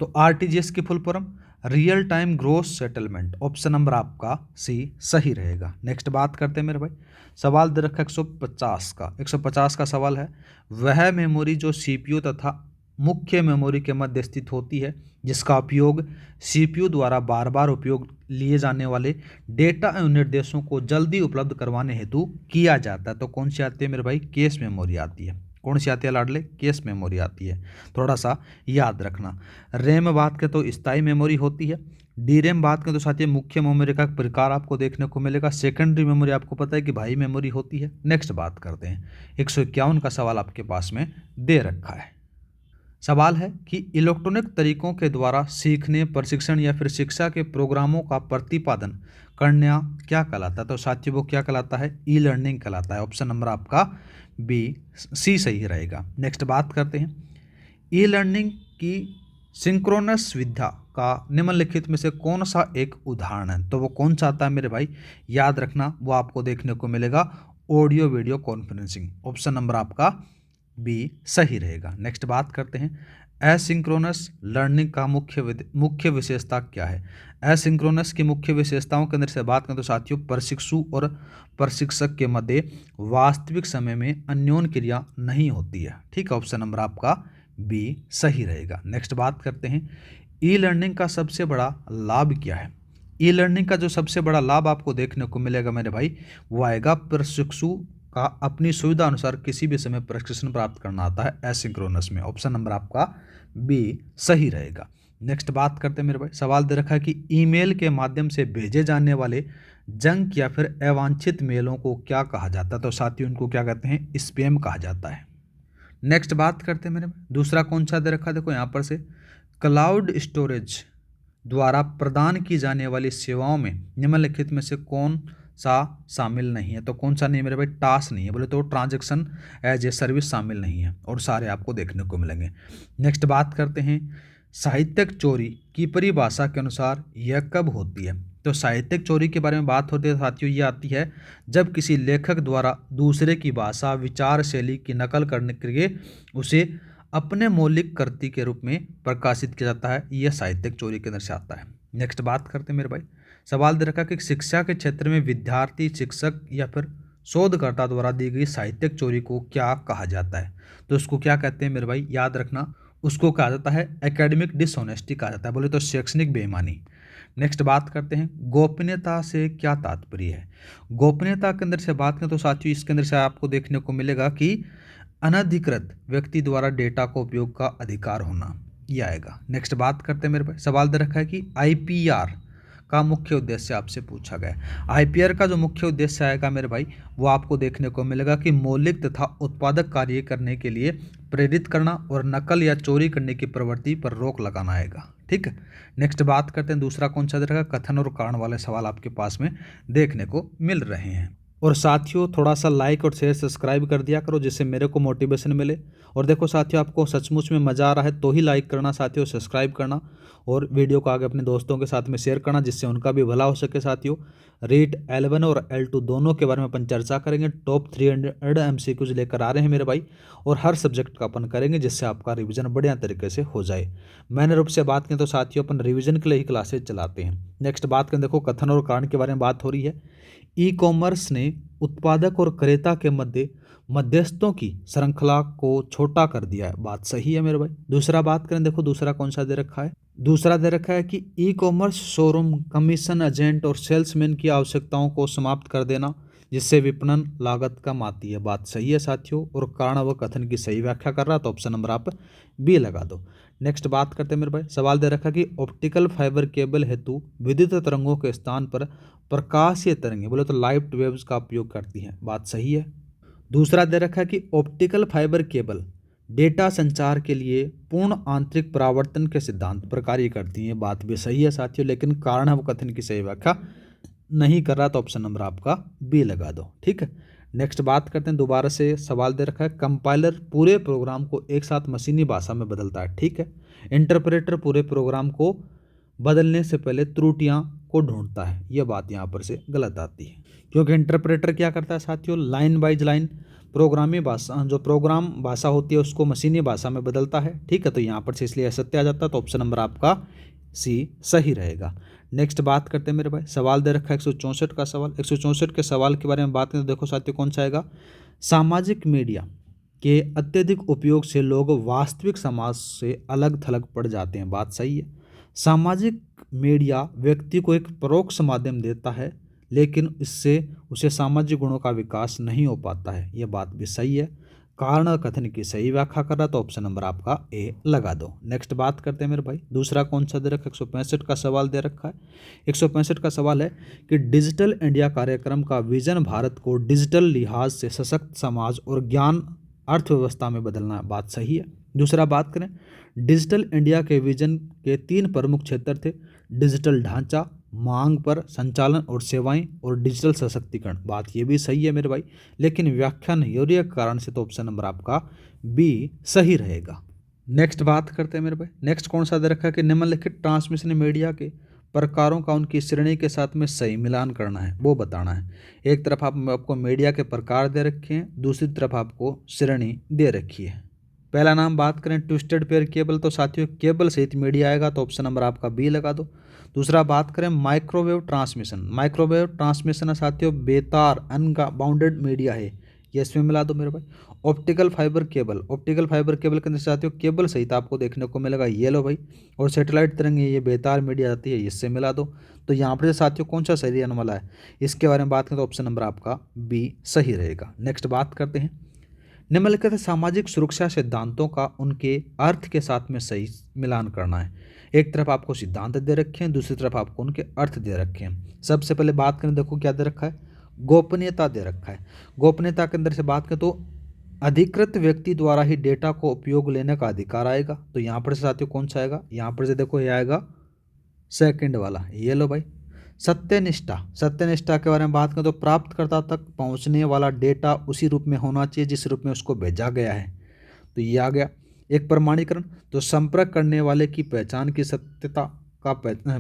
तो आरटीजीएस की full form real time gross settlement. Option number आपका सी सही रहेगा। नेक्स्ट बात करते हैं मेरे भाई, सवाल दे रखा 150 का सवाल है वह मेमोरी जो सीपीयू तथा मुख्य मेमोरी के मध्य स्थित होती है जिसका उपयोग सीपीयू द्वारा बार बार उपयोग लिए जाने वाले डेटा एवं निर्देशों को जल्दी उपलब्ध करवाने हेतु किया जाता है। तो कौन सी आती है मेरे भाई, केस मेमोरी आती है। कौन सी आती है लाडले, केस मेमोरी आती है, थोड़ा सा याद रखना। रैम बात करें तो स्थायी मेमोरी होती है। डी रैम बात करें तो साथियों मुख्य मेमोरी का प्रकार आपको देखने को मिलेगा। सेकेंडरी मेमोरी आपको पता है कि भाई मेमोरी होती है। नेक्स्ट बात करते हैं 151 का सवाल आपके पास में दे रखा है। सवाल है कि इलेक्ट्रॉनिक तरीकों के द्वारा सीखने प्रशिक्षण या फिर शिक्षा के प्रोग्रामों का प्रतिपादन करना क्या कहलाता है। तो साथियों वो क्या कहलाता है, ई लर्निंग कहलाता है। ऑप्शन नंबर आपका बी सी सही रहेगा। नेक्स्ट बात करते हैं ई लर्निंग की सिंक्रोनस विधा का निम्नलिखित में से कौन सा एक उदाहरण है। तो वो कौन सा आता है मेरे भाई, याद रखना वो आपको देखने को मिलेगा audio video conferencing. Option number आपका बी सही रहेगा। नेक्स्ट बात करते हैं एसिंक्रोनस लर्निंग का मुख्य विशेषता क्या है। एसिंक्रोनस की मुख्य विशेषताओं के अंदर से बात करें तो साथियों प्रशिक्षु और प्रशिक्षक के मध्य वास्तविक समय में अन्योन्य क्रिया नहीं होती है। ठीक है। ऑप्शन नंबर आपका बी सही रहेगा। नेक्स्ट बात करते हैं ई लर्निंग का सबसे बड़ा लाभ क्या है। ई लर्निंग का जो सबसे बड़ा लाभ आपको देखने को मिलेगा मेरे भाई, वो आएगा प्रशिक्षु का अपनी सुविधा अनुसार किसी भी समय प्रशिक्षण प्राप्त करना आता है एसिंक्रोनस में। ऑप्शन नंबर आपका बी सही रहेगा। नेक्स्ट बात करते हैं मेरे भाई, सवाल दे रखा है कि ईमेल के माध्यम से भेजे जाने वाले जंक या फिर अवांछित मेलों को क्या कहा जाता है? तो साथियों उनको क्या कहते हैं? स्पैम कहा जाता है। नेक्स्ट बात करते हैं मेरे दूसरा कौन सा दे रखा है? देखो यहाँ पर से क्लाउड स्टोरेज द्वारा प्रदान की जाने वाली सेवाओं में निम्नलिखित में से कौन सा शामिल नहीं है? तो कौन सा नहीं है मेरे भाई? टास्क नहीं है। बोले तो ट्रांजैक्शन एज ए सर्विस शामिल नहीं है, और सारे आपको देखने को मिलेंगे। नेक्स्ट बात करते हैं साहित्यिक चोरी की परिभाषा के अनुसार यह कब होती है? तो साहित्यिक चोरी के बारे में बात होती है साथियों, ये आती है जब किसी लेखक द्वारा दूसरे की भाषा विचार शैली की नकल करने के लिए उसे अपने मौलिक कृति के रूप में प्रकाशित किया जाता है। यह साहित्यिक चोरी के अंदर से आता है। नेक्स्ट बात करते हैं मेरे भाई, सवाल दे रखा कि शिक्षा के क्षेत्र में विद्यार्थी, शिक्षक या फिर शोधकर्ता द्वारा दी गई साहित्यिक चोरी को क्या कहा जाता है? तो उसको क्या कहते हैं मेरे भाई? याद रखना, उसको कहा जाता है एकेडमिक डिसऑनेस्टी कहा जाता है। बोले तो शैक्षणिक बेईमानी। नेक्स्ट बात करते हैं गोपनीयता से क्या तात्पर्य है? गोपनीयता के अंदर से बात करें तो साथियों इसके अंदर से आपको देखने को मिलेगा कि अनधिकृत व्यक्ति द्वारा डेटा को उपयोग का अधिकार होना, ये आएगा। नेक्स्ट बात करते हैं मेरे भाई, सवाल दे रखा है कि आईपीआर का मुख्य उद्देश्य आपसे पूछा गया है। आईपीआर का जो मुख्य उद्देश्य आएगा मेरे भाई, वो आपको देखने को मिलेगा कि मौलिक तथा उत्पादक कार्य करने के लिए प्रेरित करना और नकल या चोरी करने की प्रवृत्ति पर रोक लगाना आएगा। ठीक है। नेक्स्ट बात करते हैं दूसरा कौन सा रहेगा? कथन और कारण वाले सवाल आपके पास में देखने को मिल रहे हैं। और साथियों थोड़ा सा लाइक और शेयर सब्सक्राइब कर दिया करो, जिससे मेरे को मोटिवेशन मिले। और देखो साथियों, आपको सचमुच में मज़ा आ रहा है तो ही लाइक करना साथियों, सब्सक्राइब करना और वीडियो को आगे अपने दोस्तों के साथ में शेयर करना, जिससे उनका भी भला हो सके। साथियों रीट L1 और L2 दोनों के बारे में अपन चर्चा करेंगे। टॉप 300 MCQs लेकर आ रहे हैं मेरे भाई, और हर सब्जेक्ट का अपन करेंगे, जिससे आपका रिवीजन बढ़िया तरीके से हो जाए। मैंने रूप से बात करें तो साथियों अपन रिवीजन के लिए ही क्लासेज चलाते हैं। नेक्स्ट बात करें, देखो कथन और कारण के बारे में बात हो रही है। ई कॉमर्स ने उत्पादक और क्रेता के मध्य मध्यस्थों की श्रृंखला को छोटा कर दिया है। बात सही है मेरे भाई। दूसरा बात करें, देखो दूसरा कौन सा दे रखा है? दूसरा दे रखा है कि e commerce showroom, commission agent और सेल्समैन की आवश्यकताओं को समाप्त कर देना, जिससे विपणन लागत कम आती है। बात सही है साथियों। और कारण व कथन की सही व्याख्या कर रहा तो ऑप्शन नंबर आप बी लगा दो। नेक्स्ट बात करते हैं मेरे भाई, सवाल दे रखा कि ऑप्टिकल फाइबर केबल हेतु विद्युत तरंगों के स्थान पर प्रकाशीय तरंगें, बोले तो लाइट वेव्स का उपयोग करती हैं। बात सही है। दूसरा दे रखा है कि ऑप्टिकल फाइबर केबल डेटा संचार के लिए पूर्ण आंतरिक परावर्तन के सिद्धांत पर कार्य करती हैं। बात भी सही है साथियों, लेकिन कारण व कथन की सही व्याख्या नहीं कर रहा तो ऑप्शन नंबर आपका बी लगा दो। ठीक है। नेक्स्ट बात करते हैं, दोबारा से सवाल दे रखा है कंपाइलर पूरे प्रोग्राम को एक साथ मशीनी भाषा में बदलता है। ठीक है। इंटरप्रेटर पूरे प्रोग्राम को बदलने से पहले त्रुटियां को ढूंढता है। यह बात यहाँ पर से गलत आती है, क्योंकि इंटरप्रेटर क्या करता है साथियों? लाइन बाइज लाइन प्रोग्रामी भाषा, जो प्रोग्राम भाषा होती है उसको मशीनी भाषा में बदलता है। ठीक है। तो यहाँ पर से इसलिए असत्य आ जाता है, तो ऑप्शन नंबर आपका सी सही रहेगा। नेक्स्ट बात करते हैं मेरे भाई, सवाल दे रखा है 164 का सवाल। 164 के सवाल के बारे में बात करें तो देखो साथियों कौन सा आएगा? सामाजिक मीडिया के अत्यधिक उपयोग से लोग वास्तविक समाज से अलग थलग पड़ जाते हैं। बात सही है। सामाजिक मीडिया व्यक्ति को एक परोक्ष माध्यम देता है, लेकिन इससे उसे सामाजिक गुणों का विकास नहीं हो पाता है। यह बात भी सही है। कारण और कथन की सही व्याख्या कर रहा तो ऑप्शन नंबर आपका ए लगा दो। नेक्स्ट बात करते हैं मेरे भाई, दूसरा कौन सा दे रखा है? 165 का सवाल दे रखा है। 165 का सवाल है कि डिजिटल इंडिया कार्यक्रम का विजन भारत को डिजिटल लिहाज से सशक्त समाज और ज्ञान अर्थव्यवस्था में बदलना। बात सही है। दूसरा बात करें, डिजिटल इंडिया के विजन के 3 प्रमुख क्षेत्र थे: डिजिटल ढांचा, मांग पर संचालन और सेवाएं, और डिजिटल सशक्तिकरण। बात ये भी सही है मेरे भाई, लेकिन व्याख्या नहीं हो रही है कारण से, तो ऑप्शन नंबर आपका बी सही रहेगा। नेक्स्ट बात करते हैं मेरे भाई, नेक्स्ट कौन सा दे रखा है कि निम्नलिखित ट्रांसमिशन मीडिया के प्रकारों का उनकी श्रेणी के साथ में सही मिलान करना है, वो बताना है। एक तरफ आपको मीडिया के प्रकार दे रखे हैं, दूसरी तरफ आपको श्रेणी दे रखी है। पहला नाम बात करें ट्विस्टेड पेयर केबल, तो साथियों केबल सहित मीडिया आएगा, तो ऑप्शन नंबर आपका बी लगा दो। दूसरा बात करें माइक्रोवेव ट्रांसमिशन, माइक्रोवेव ट्रांसमिशन है साथियों बेतार अनबाउंडेड मीडिया है, ये इसमें मिला दो मेरे भाई। Optical fibre cable, optical fibre cable के अंदर साथियों केबल सहित आपको देखने को मिलेगा, ये लो भाई। और सैटेलाइट तरंग ये बेतार मीडिया आती है, इससे मिला दो। तो यहाँ पर साथियों कौन सा सही आने वाला है, इसके बारे में बात करें तो ऑप्शन नंबर आपका बी सही रहेगा। नेक्स्ट बात करते हैं, निम्नलिखित सामाजिक सुरक्षा सिद्धांतों का उनके अर्थ के साथ में सही मिलान करना है। एक तरफ आपको सिद्धांत दे रखे हैं, दूसरी तरफ आपको उनके अर्थ दे रखे हैं। सबसे पहले बात करें, देखो क्या दे रखा है, गोपनीयता दे रखा है। गोपनीयता के अंदर से बात करें तो अधिकृत व्यक्ति द्वारा ही डेटा को उपयोग लेने का अधिकार आएगा। तो यहाँ पर से साथियों कौन सा आएगा, यहाँ पर से देखो ये आएगा सेकंड वाला, ये लो भाई। सत्यनिष्ठा, सत्यनिष्ठा के बारे में बात करें तो प्राप्तकर्ता तक पहुँचने वाला डेटा उसी रूप में होना चाहिए जिस रूप में उसको भेजा गया है। तो ये आ गया। एक प्रमाणीकरण, तो संपर्क करने वाले की पहचान की सत्यता का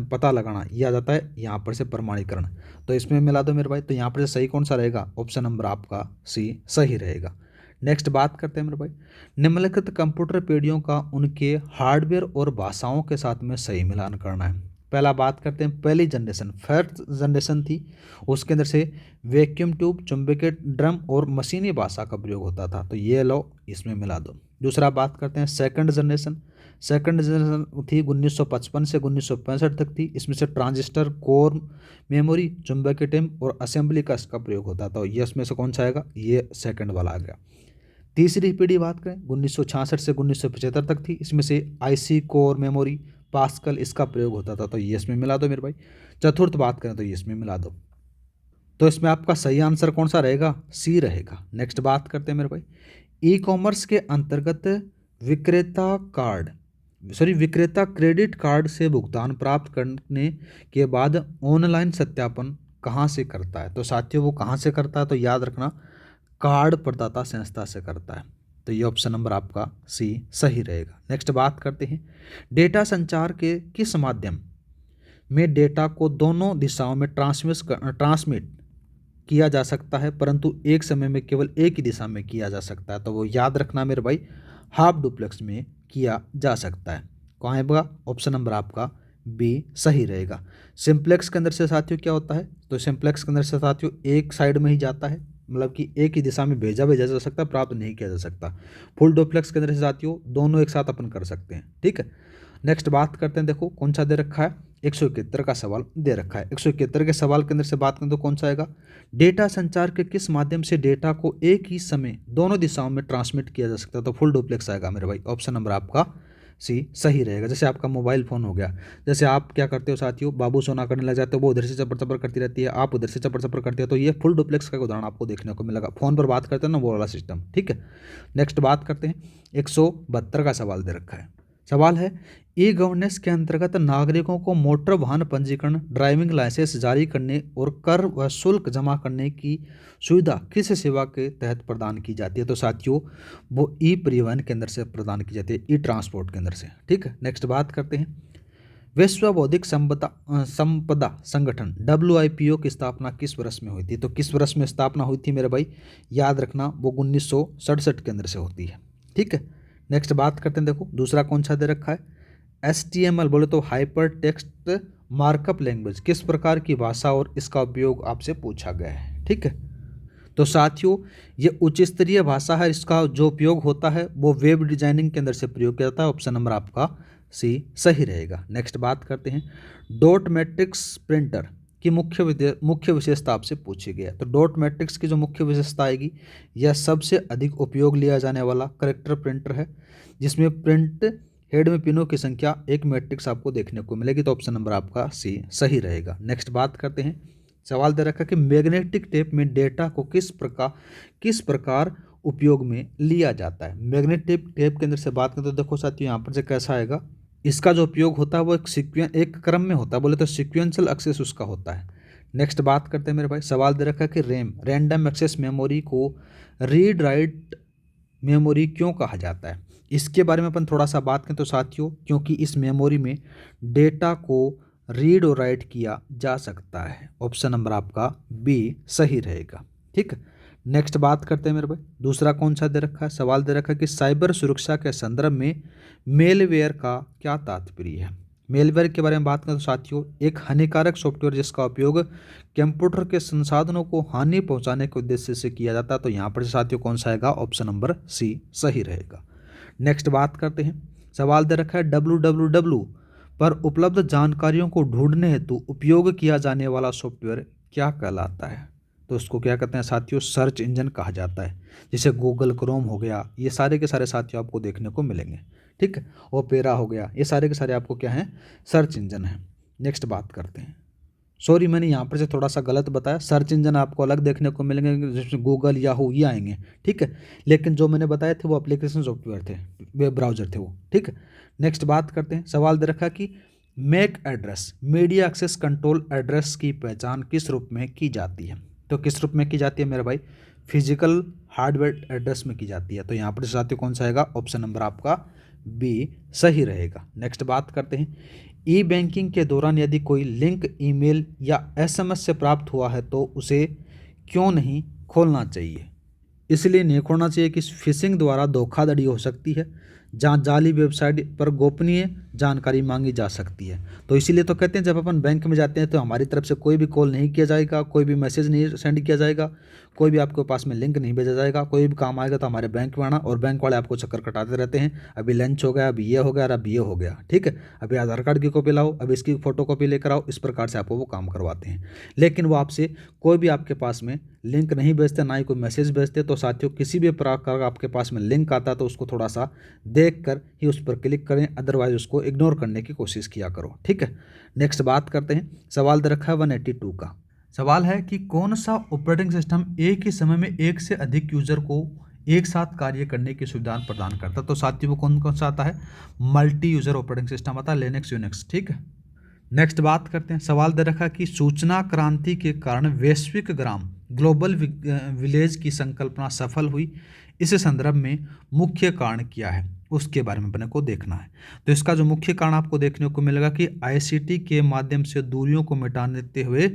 पता लगाना, यह आ जाता है यहाँ पर से प्रमाणीकरण। तो इसमें मिला दो मेरे भाई। तो यहाँ पर से सही कौन सा रहेगा, ऑप्शन नंबर आपका सी सही रहेगा। नेक्स्ट बात करते हैं मेरे भाई, निम्नलिखित कंप्यूटर पीढ़ियों का उनके हार्डवेयर और भाषाओं के साथ में सही मिलान करना है। पहला बात करते हैं, पहली जनरेशन फर्स्ट जनरेशन थी, उसके अंदर से वैक्यूम ट्यूब, चुंबकीय ड्रम और मशीनी भाषा का प्रयोग होता था। तो ये लो इसमें मिला दो। दूसरा बात करते हैं सेकंड जनरेशन। सेकंड जनरेशन थी 1955 से 1965 तक थी। इसमें से ट्रांजिस्टर, कोर मेमोरी, चुंबकीय ड्रम और असेंबली का इसका प्रयोग होता था। ये इसमें से कौन सा आएगा, ये सेकंड वाला आ गया। तीसरी पीढ़ी बात करें 1966 से 1975 तक थी। इसमें से आईसी, कोर मेमोरी, पास्कल इसका प्रयोग होता था। तो ये इसमें मिला दो मेरे भाई। चतुर्थ बात करें तो ये इसमें मिला दो। तो इसमें आपका सही आंसर कौन सा रहेगा, सी रहेगा। नेक्स्ट बात करते हैं मेरे भाई, ई कॉमर्स के अंतर्गत विक्रेता क्रेडिट कार्ड से भुगतान प्राप्त करने के बाद ऑनलाइन सत्यापन कहाँ से करता है। तो साथियों वो कहाँ से करता है, तो याद रखना कार्ड प्रदाता संस्था से करता है। तो ये ऑप्शन नंबर आपका सी सही रहेगा। नेक्स्ट बात करते हैं, डेटा संचार के किस माध्यम में डेटा को दोनों दिशाओं में ट्रांसमिट किया जा सकता है परंतु एक समय में केवल एक ही दिशा में किया जा सकता है। तो वो याद रखना मेरे भाई, हाफ डुप्लेक्स में किया जा सकता है। कहाँ होगा, ऑप्शन नंबर आपका बी सही रहेगा। सिंप्लेक्स के अंदर से साथियों क्या होता है, तो सिंप्लेक्स के अंदर से साथियों एक साइड में ही जाता है, मतलब कि एक ही दिशा में भेजा जा सकता है, प्राप्त नहीं किया जा सकता। फुल डुप्लेक्स के अंदर से साथियों दोनों एक साथ अपन कर सकते हैं, ठीक है। नेक्स्ट बात करते हैं, देखो कौन सा दे रखा है, 171 का सवाल दे रखा है। 171 के सवाल के अंदर से बात करें तो कौन सा आएगा, डेटा संचार के किस माध्यम से डेटा को एक ही समय दोनों दिशाओं में ट्रांसमिट किया जा सकता है। तो फुल डुप्लेक्स आएगा मेरे भाई, ऑप्शन नंबर आपका सी सही रहेगा। जैसे आपका मोबाइल फ़ोन हो गया, जैसे आप क्या करते हो साथियों, बाबू सोना करने लग जाते हो, वो उधर से चपर चपर करती रहती है, आप उधर से चपर चपर करते हो। तो ये फुल डुप्लेक्स का उदाहरण आपको देखने को मिलेगा। फ़ोन पर बात करते हैं ना, वो वाला सिस्टम, ठीक है। नेक्स्ट बात करते हैं, 172 का सवाल दे रखा है। सवाल है, ई गवर्नेंस के अंतर्गत नागरिकों को मोटर वाहन पंजीकरण, ड्राइविंग लाइसेंस जारी करने और कर व शुल्क जमा करने की सुविधा किस सेवा के तहत प्रदान की जाती है। तो साथियों वो ई परिवहन के अंदर से प्रदान की जाती है, ई ट्रांसपोर्ट के अंदर से, ठीक है। नेक्स्ट बात करते हैं, विश्व बौद्धिक संपदा संगठन WIPO की स्थापना किस वर्ष में हुई थी। तो किस वर्ष में स्थापना हुई थी मेरे भाई, याद रखना वो 1967 के अंदर से होती है, ठीक है। नेक्स्ट बात करते हैं, देखो दूसरा कौन सा दे रखा है, HTML बोले तो हाइपर टेक्स्ट मार्कअप लैंग्वेज किस प्रकार की भाषा और इसका उपयोग आपसे पूछा गया है, ठीक है। तो साथियों ये उच्च स्तरीय भाषा है, इसका जो उपयोग होता है वो वेब डिजाइनिंग के अंदर से प्रयोग किया जाता है। ऑप्शन नंबर आपका सी सही रहेगा। नेक्स्ट बात करते हैं, डॉट मैट्रिक्स प्रिंटर की मुख्य विशेषता आपसे पूछी गई है। तो डॉट मैट्रिक्स की जो मुख्य विशेषता आएगी, यह सबसे अधिक उपयोग लिया जाने वाला करेक्टर प्रिंटर है, जिसमें प्रिंट हेड में पिनों की संख्या एक मैट्रिक्स आपको देखने को मिलेगी। तो ऑप्शन नंबर आपका सी सही रहेगा। नेक्स्ट बात करते हैं, सवाल दे रखा कि मैग्नेटिक टेप में डेटा को किस प्रकार उपयोग में लिया जाता है। मैग्नेटिक टेप के अंदर से बात करें तो देखो साथियों यहाँ पर से कैसा आएगा, इसका जो उपयोग होता है वो एक क्रम में होता है, बोले तो सिक्वेंशियल एक्सेस उसका होता है। नेक्स्ट बात करते हैं मेरे भाई, सवाल दे रखा है कि रैम रैंडम एक्सेस मेमोरी को रीड राइट मेमोरी क्यों कहा जाता है। इसके बारे में अपन थोड़ा सा बात करें तो साथियों, क्योंकि इस मेमोरी में डेटा को रीड और राइट किया जा सकता है। ऑप्शन नंबर आपका बी सही रहेगा, ठीक है। नेक्स्ट बात करते हैं मेरे भाई, दूसरा कौन सा दे रखा है, सवाल दे रखा है कि साइबर सुरक्षा के संदर्भ में मेलवेयर का क्या तात्पर्य है। मेलवेयर के बारे में बात करें तो साथियों एक हानिकारक सॉफ्टवेयर जिसका उपयोग कंप्यूटर के संसाधनों को हानि पहुंचाने के उद्देश्य से किया जाता है। तो यहाँ पर साथियों कौन सा आएगा, ऑप्शन नंबर सी सही रहेगा। नेक्स्ट बात करते हैं, सवाल दे रखा है www पर उपलब्ध जानकारियों को ढूंढने हेतु उपयोग किया जाने वाला सॉफ्टवेयर क्या कहलाता है। तो उसको क्या कहते हैं साथियों, सर्च इंजन कहा जाता है। जैसे गूगल क्रोम हो गया, ये सारे के सारे साथियों आपको देखने को मिलेंगे, ठीक है। ओपेरा हो गया, ये सारे के सारे आपको क्या हैं, सर्च इंजन है। नेक्स्ट बात करते हैं, सॉरी मैंने यहाँ पर से थोड़ा सा गलत बताया, सर्च इंजन आपको अलग देखने को मिलेंगे जिसमें गूगल याहू ये आएंगे, ठीक है। लेकिन जो मैंने बताए थे वो एप्लीकेशन सॉफ्टवेयर थे, वेब ब्राउजर थे वो, ठीक है। नेक्स्ट बात करते हैं, सवाल दे रखा कि MAC address media access control address की पहचान किस रूप में की जाती है। तो किस रूप में की जाती है मेरे भाई, फिजिकल हार्डवेयर एड्रेस में की जाती है। तो यहाँ पर साथियों कौन सा आएगा, ऑप्शन नंबर आपका बी सही रहेगा। नेक्स्ट बात करते हैं, ई बैंकिंग के दौरान यदि कोई लिंक ईमेल या एसएमएस से प्राप्त हुआ है तो उसे क्यों नहीं खोलना चाहिए। इसलिए नहीं खोलना चाहिए कि फिशिंग द्वारा धोखाधड़ी हो सकती है, जहाँ जाली वेबसाइट पर गोपनीय जानकारी मांगी जा सकती है। तो इसीलिए तो कहते हैं जब अपन बैंक में जाते हैं तो हमारी तरफ से कोई भी कॉल नहीं किया जाएगा, कोई भी मैसेज नहीं सेंड किया जाएगा, कोई भी आपके पास में लिंक नहीं भेजा जाएगा। कोई भी काम आएगा तो हमारे बैंक में आना, और बैंक वाले आपको चक्कर कटाते रहते हैं, अभी लंच हो गया, अभी ये हो गया, और अभी ये हो गया, ठीक है, अभी आधार कार्ड की कॉपी लाओ, अभी इसकी फोटो कॉपी लेकर आओ, इस प्रकार से आपको वो काम करवाते हैं। लेकिन वो आपसे कोई भी आपके पास में लिंक नहीं भेजते, ना ही कोई मैसेज भेजते। तो साथियों किसी भी प्रकार का आपके पास में लिंक आता है तो उसको थोड़ा सा देख कर ही उस पर क्लिक करें, अदरवाइज उसको इग्नोर करने की कोशिश किया करो, ठीक है। नेक्स्ट बात करते हैं, सवाल दे रखा है 182 का। सवाल है कि कौन सा ऑपरेटिंग सिस्टम एक ही समय में एक से अधिक यूजर को एक साथ कार्य करने की सुविधा प्रदान करता है। तो साथियों वो कौन कौन सा आता है, मल्टी यूजर ऑपरेटिंग सिस्टम आता है, लिनक्स यूनिक्स, ठीक है। नेक्स्ट बात करते हैं, सवाल दे रखा कि सूचना क्रांति के कारण वैश्विक ग्राम ग्लोबल विलेज की संकल्पना सफल हुई, इस संदर्भ में मुख्य कारण क्या है, उसके बारे में अपने को देखना है। तो इसका जो मुख्य कारण आपको देखने को मिलेगा कि आईसीटी के माध्यम से दूरियों को मिटा देते हुए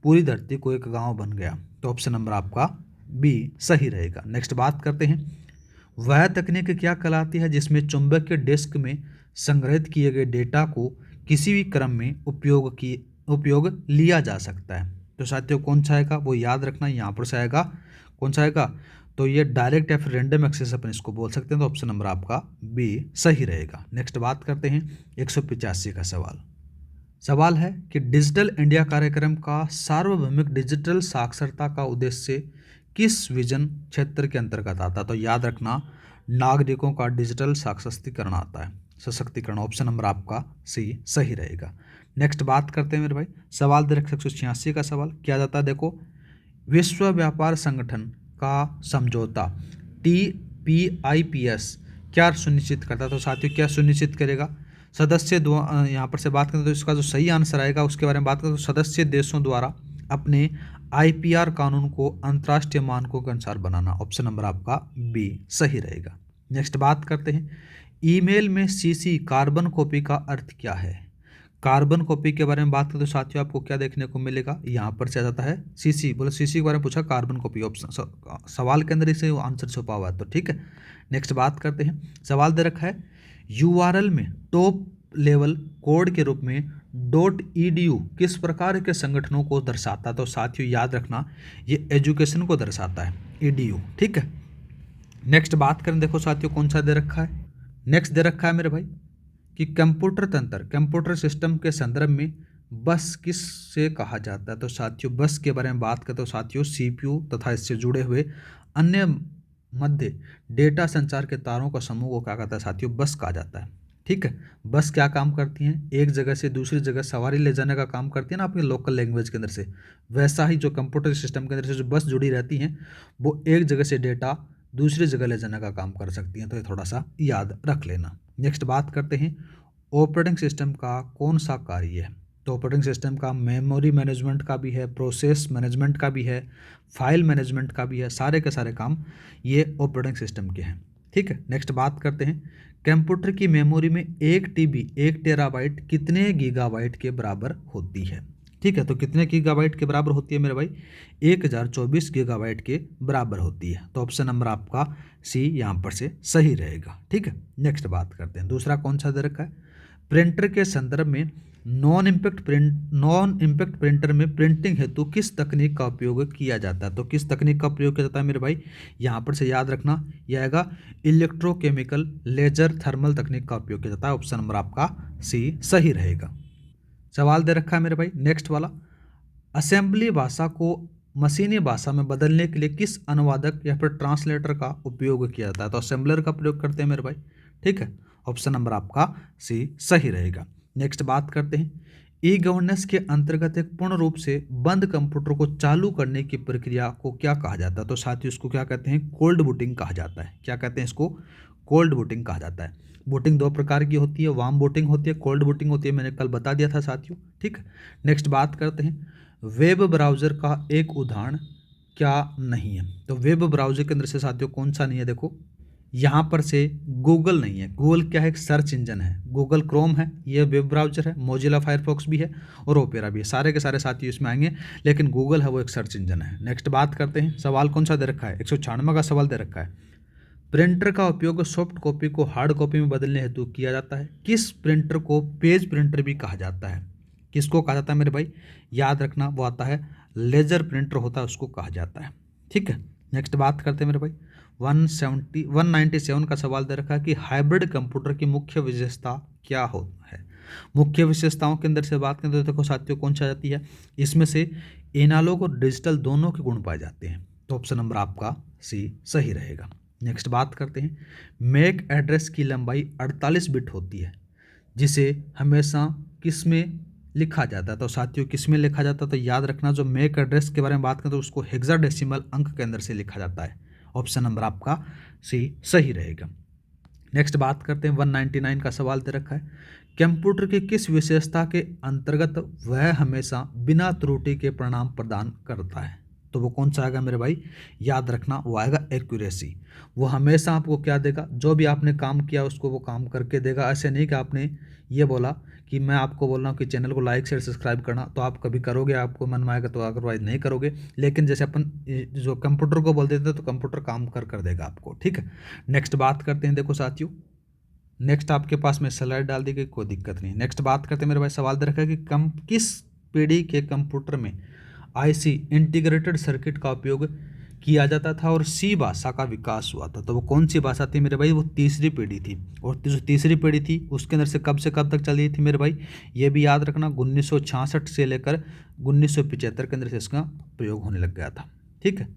पूरी धरती को एक गांव बन गया। तो ऑप्शन नंबर आपका बी सही रहेगा। नेक्स्ट बात करते हैं, वह तकनीक क्या कहलाती है जिसमें चुंबकीय डिस्क में संग्रहित किए गए डेटा को किसी भी क्रम में उपयोग लिया जा सकता है। तो साथियों कौन सा आएगा वो याद रखना, यहाँ पर से आएगा कौन सा आएगा, तो ये डायरेक्ट या फिर रैंडम एक्सेस अपन इसको बोल सकते हैं। तो ऑप्शन नंबर आपका बी सही रहेगा। नेक्स्ट बात करते हैं 185 का सवाल है कि डिजिटल इंडिया कार्यक्रम का सार्वभौमिक डिजिटल साक्षरता का उद्देश्य किस विजन क्षेत्र के अंतर्गत आता है। तो याद रखना नागरिकों का डिजिटल सशक्तिकरण आता है, सशक्तिकरण, ऑप्शन नंबर आपका सी सही रहेगा। नेक्स्ट बात करते हैं मेरे भाई, सवाल दे रखा 186 का सवाल क्या जाता है, देखो विश्व व्यापार संगठन का समझौता TPIPS क्या सुनिश्चित करता है। तो साथियों क्या सुनिश्चित करेगा, सदस्य यहाँ पर से बात करें तो इसका जो सही आंसर आएगा उसके बारे में बात करें तो सदस्य देशों द्वारा अपने IPR कानून को अंतर्राष्ट्रीय मानकों के अनुसार बनाना, ऑप्शन नंबर आपका बी सही रहेगा। नेक्स्ट बात करते हैं, ईमेल में CC कार्बन कॉपी का अर्थ क्या है। कार्बन कॉपी के बारे में बात करें तो साथियों आपको क्या देखने को मिलेगा, यहाँ पर से आ जाता है CC, बोलो CC के बारे में पूछा, कार्बन कॉपी, ऑप्शन सवाल के अंदर इसे आंसर छुपा हुआ है, तो ठीक है। नेक्स्ट बात करते हैं, सवाल दे रखा है URL में टॉप लेवल कोड के रूप में .edu किस प्रकार के संगठनों को दर्शाता है। तो साथियों याद रखना ये एजुकेशन को दर्शाता है edu, ठीक है। नेक्स्ट बात करें, देखो साथियों कौन सा दे रखा है, नेक्स्ट दे रखा है मेरे भाई कि कंप्यूटर तंत्र, कंप्यूटर सिस्टम के संदर्भ में बस किस से कहा जाता है। तो साथियों बस के बारे में बात करें तो साथियों CPU तथा इससे जुड़े हुए अन्य मध्य डेटा संचार के तारों का समूह को क्या कहता है साथियों, बस कहा जाता है, ठीक है। बस क्या काम करती हैं, एक जगह से दूसरी जगह सवारी ले जाने का काम करती है ना अपनी लोकल लैंग्वेज के अंदर से, वैसा ही जो कंप्यूटर सिस्टम के अंदर से जो बस जुड़ी रहती हैं वो एक जगह से डेटा दूसरी जगह ले जाने का काम कर सकती हैं। तो ये थोड़ा सा याद रख लेना। नेक्स्ट बात करते हैं, ऑपरेटिंग सिस्टम का कौन सा कार्य है। तो ऑपरेटिंग सिस्टम का मेमोरी मैनेजमेंट का भी है, प्रोसेस मैनेजमेंट का भी है, फाइल मैनेजमेंट का भी है, सारे के सारे काम ये ऑपरेटिंग सिस्टम के हैं, ठीक है। नेक्स्ट बात करते हैं, कंप्यूटर की मेमोरी में 1 TB 1 टेराबाइट कितने गीगाबाइट के बराबर होती है, ठीक है। तो कितने गीगाबाइट के बराबर होती है मेरे भाई, 1024 गीगाबाइट के बराबर होती है। तो ऑप्शन नंबर आपका सी यहाँ पर से सही रहेगा, ठीक है। नेक्स्ट बात करते हैं, दूसरा कौन सा दे रखा है, प्रिंटर के संदर्भ में नॉन इम्पैक्ट प्रिंटर में प्रिंटिंग हेतु किस तकनीक का उपयोग किया जाता है। तो किस तकनीक का प्रयोग किया जाता है मेरे भाई, यहाँ पर से याद रखना यह आएगा इलेक्ट्रोकेमिकल लेजर थर्मल तकनीक का उपयोग किया जाता है, ऑप्शन नंबर आपका सी सही रहेगा। सवाल दे रखा है मेरे भाई नेक्स्ट वाला, असेंबली भाषा को मशीनी भाषा में बदलने के लिए किस अनुवादक या फिर ट्रांसलेटर का उपयोग किया जाता है। तो असेंबलर का प्रयोग करते हैं मेरे भाई, ठीक है। ऑप्शन नंबर आपका सी सही रहेगा। नेक्स्ट बात करते हैं, ई गवर्नेंस के अंतर्गत एक पूर्ण रूप से बंद कंप्यूटर को चालू करने की प्रक्रिया को क्या कहा जाता है? तो साथियों इसको क्या कहते हैं? कोल्ड बूटिंग कहा जाता है। क्या कहते हैं इसको? कोल्ड बूटिंग कहा जाता है। बूटिंग दो प्रकार की होती है, वार्म बूटिंग होती है, कोल्ड बूटिंग होती है, मैंने कल बता दिया था साथियों। ठीक है, नेक्स्ट बात करते हैं, वेब ब्राउजर का एक उदाहरण क्या नहीं है? तो वेब ब्राउजर के अंदर से साथियों कौन सा नहीं है? देखो यहाँ पर से गूगल नहीं है। गूगल क्या है? एक सर्च इंजन है। गूगल क्रोम है, ये वेब ब्राउजर है। मोजिला फायरफॉक्स भी है और ओपेरा भी है, सारे के सारे साथियों इसमें आएंगे, लेकिन गूगल है वो एक सर्च इंजन है। नेक्स्ट बात करते हैं, सवाल कौन सा दे रखा है? 196 का सवाल दे रखा है, प्रिंटर का उपयोग सॉफ्ट कॉपी को हार्ड कॉपी में बदलने हेतु किया जाता है। किस प्रिंटर को पेज प्रिंटर भी कहा जाता है? किसको कहा जाता है मेरे भाई? याद रखना, वो आता है लेजर प्रिंटर होता है, उसको कहा जाता है। ठीक है, नेक्स्ट बात करते हैं मेरे भाई, 197 का सवाल दे रखा है कि हाइब्रिड कंप्यूटर की मुख्य विशेषता क्या हो है? मुख्य विशेषताओं के अंदर से बात करें तो देखो साथियों कौन सा जाती है? इसमें से एनालॉग और डिजिटल दोनों के गुण पाए जाते हैं। तो ऑप्शन नंबर आपका सी सही रहेगा। नेक्स्ट बात करते हैं, मैक एड्रेस की लंबाई 48 बिट होती है, जिसे हमेशा किस में लिखा जाता है? तो साथियों किस में लिखा जाता है? तो याद रखना, जो मैक एड्रेस के बारे में बात करें तो उसको हेक्साडेसिमल अंक के अंदर से लिखा जाता है। ऑप्शन नंबर आपका सी सही रहेगा। नेक्स्ट बात करते हैं, 199 का सवाल दे रखा है, कंप्यूटर की किस विशेषता के अंतर्गत वह हमेशा बिना त्रुटि के परिणाम प्रदान करता है? तो वो कौन सा आएगा मेरे भाई? याद रखना, वो आएगा एक्यूरेसी। वो हमेशा आपको क्या देगा? जो भी आपने काम किया उसको वो काम करके देगा। ऐसे नहीं कि आपने ये बोला कि मैं आपको बोल रहा हूँ कि चैनल को लाइक शेयर सब्सक्राइब करना, तो आप कभी करोगे, आपको मन में आएगा, तो अदरवाइज नहीं करोगे। लेकिन जैसे अपन जो कंप्यूटर को बोल देते हैं तो कंप्यूटर काम कर देगा आपको। ठीक है, नेक्स्ट बात करते हैं, देखो साथियों नेक्स्ट आपके पास में स्लाइड डाल दी गई, कोई दिक्कत नहीं। नेक्स्ट बात करते हैं मेरे भाई, सवाल दे रखा है कि किस पीढ़ी के कंप्यूटर में आईसी इंटीग्रेटेड सर्किट का उपयोग किया जाता था और सी भाषा का विकास हुआ था? तो वो कौन सी भाषा थी मेरे भाई? वो तीसरी पीढ़ी थी। और जो तीसरी पीढ़ी थी उसके अंदर से कब तक चली थी मेरे भाई? ये भी याद रखना, 1966 से लेकर 1975 के अंदर से इसका प्रयोग होने लग गया था। ठीक है,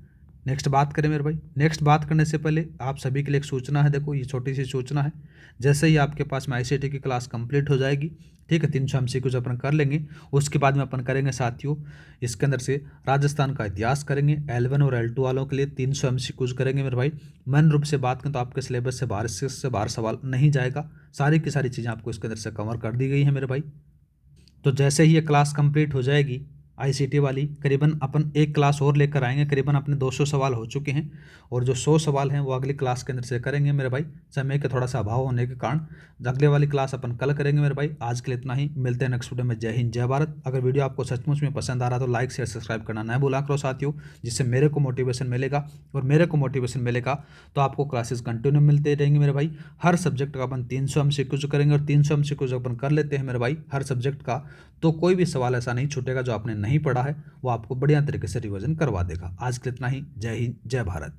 नेक्स्ट बात करें मेरे भाई। नेक्स्ट बात करने से पहले आप सभी के लिए एक सूचना है, देखो ये छोटी सी सूचना है, जैसे ही आपके पास में आईसीटी की क्लास कंप्लीट हो जाएगी, ठीक है, 300 MCQ अपन कर लेंगे, उसके बाद में अपन करेंगे साथियों इसके अंदर से राजस्थान का इतिहास करेंगे। L1 और L2 वालों के लिए 300 MCQ करेंगे मेरे भाई। मेन रूप से बात करें तो आपके सिलेबस से बाहर सवाल नहीं जाएगा, सारी की सारी चीज़ें आपको इसके अंदर से कवर कर दी गई हैं मेरे भाई। तो जैसे ही ये क्लास कंप्लीट हो जाएगी आईसीटी वाली, करीबन अपन एक क्लास और लेकर आएंगे, करीबन अपने 200 सवाल हो चुके हैं और जो 100 सवाल हैं वो अगली क्लास के अंदर से करेंगे मेरे भाई। समय का थोड़ा सा अभाव होने के कारण अगले वाली क्लास अपन कल करेंगे मेरे भाई। आज के लिए इतना ही, मिलते हैं नेक्स्ट वीडियो में। जय हिंद जय भारत। अगर वीडियो आपको सचमुच में पसंद आ रहा तो लाइक शेयर सब्सक्राइब करना न भूला करो साथियों, जिससे मेरे को मोटिवेशन मिलेगा, और मेरे को मोटिवेशन मिलेगा तो आपको क्लासेस कंटिन्यू मिलते रहेंगे मेरे भाई। हर सब्जेक्ट का अपन 300 MCQ करेंगे और 300 MCQ अपन कर लेते हैं मेरे भाई हर सब्जेक्ट का, तो कोई भी सवाल ऐसा नहीं छूटेगा जो आपने नहीं पढ़ा है, वो आपको बढ़िया तरीके से रिवीजन करवा देगा। आज के लिए इतना ही, जय हिंद जय भारत।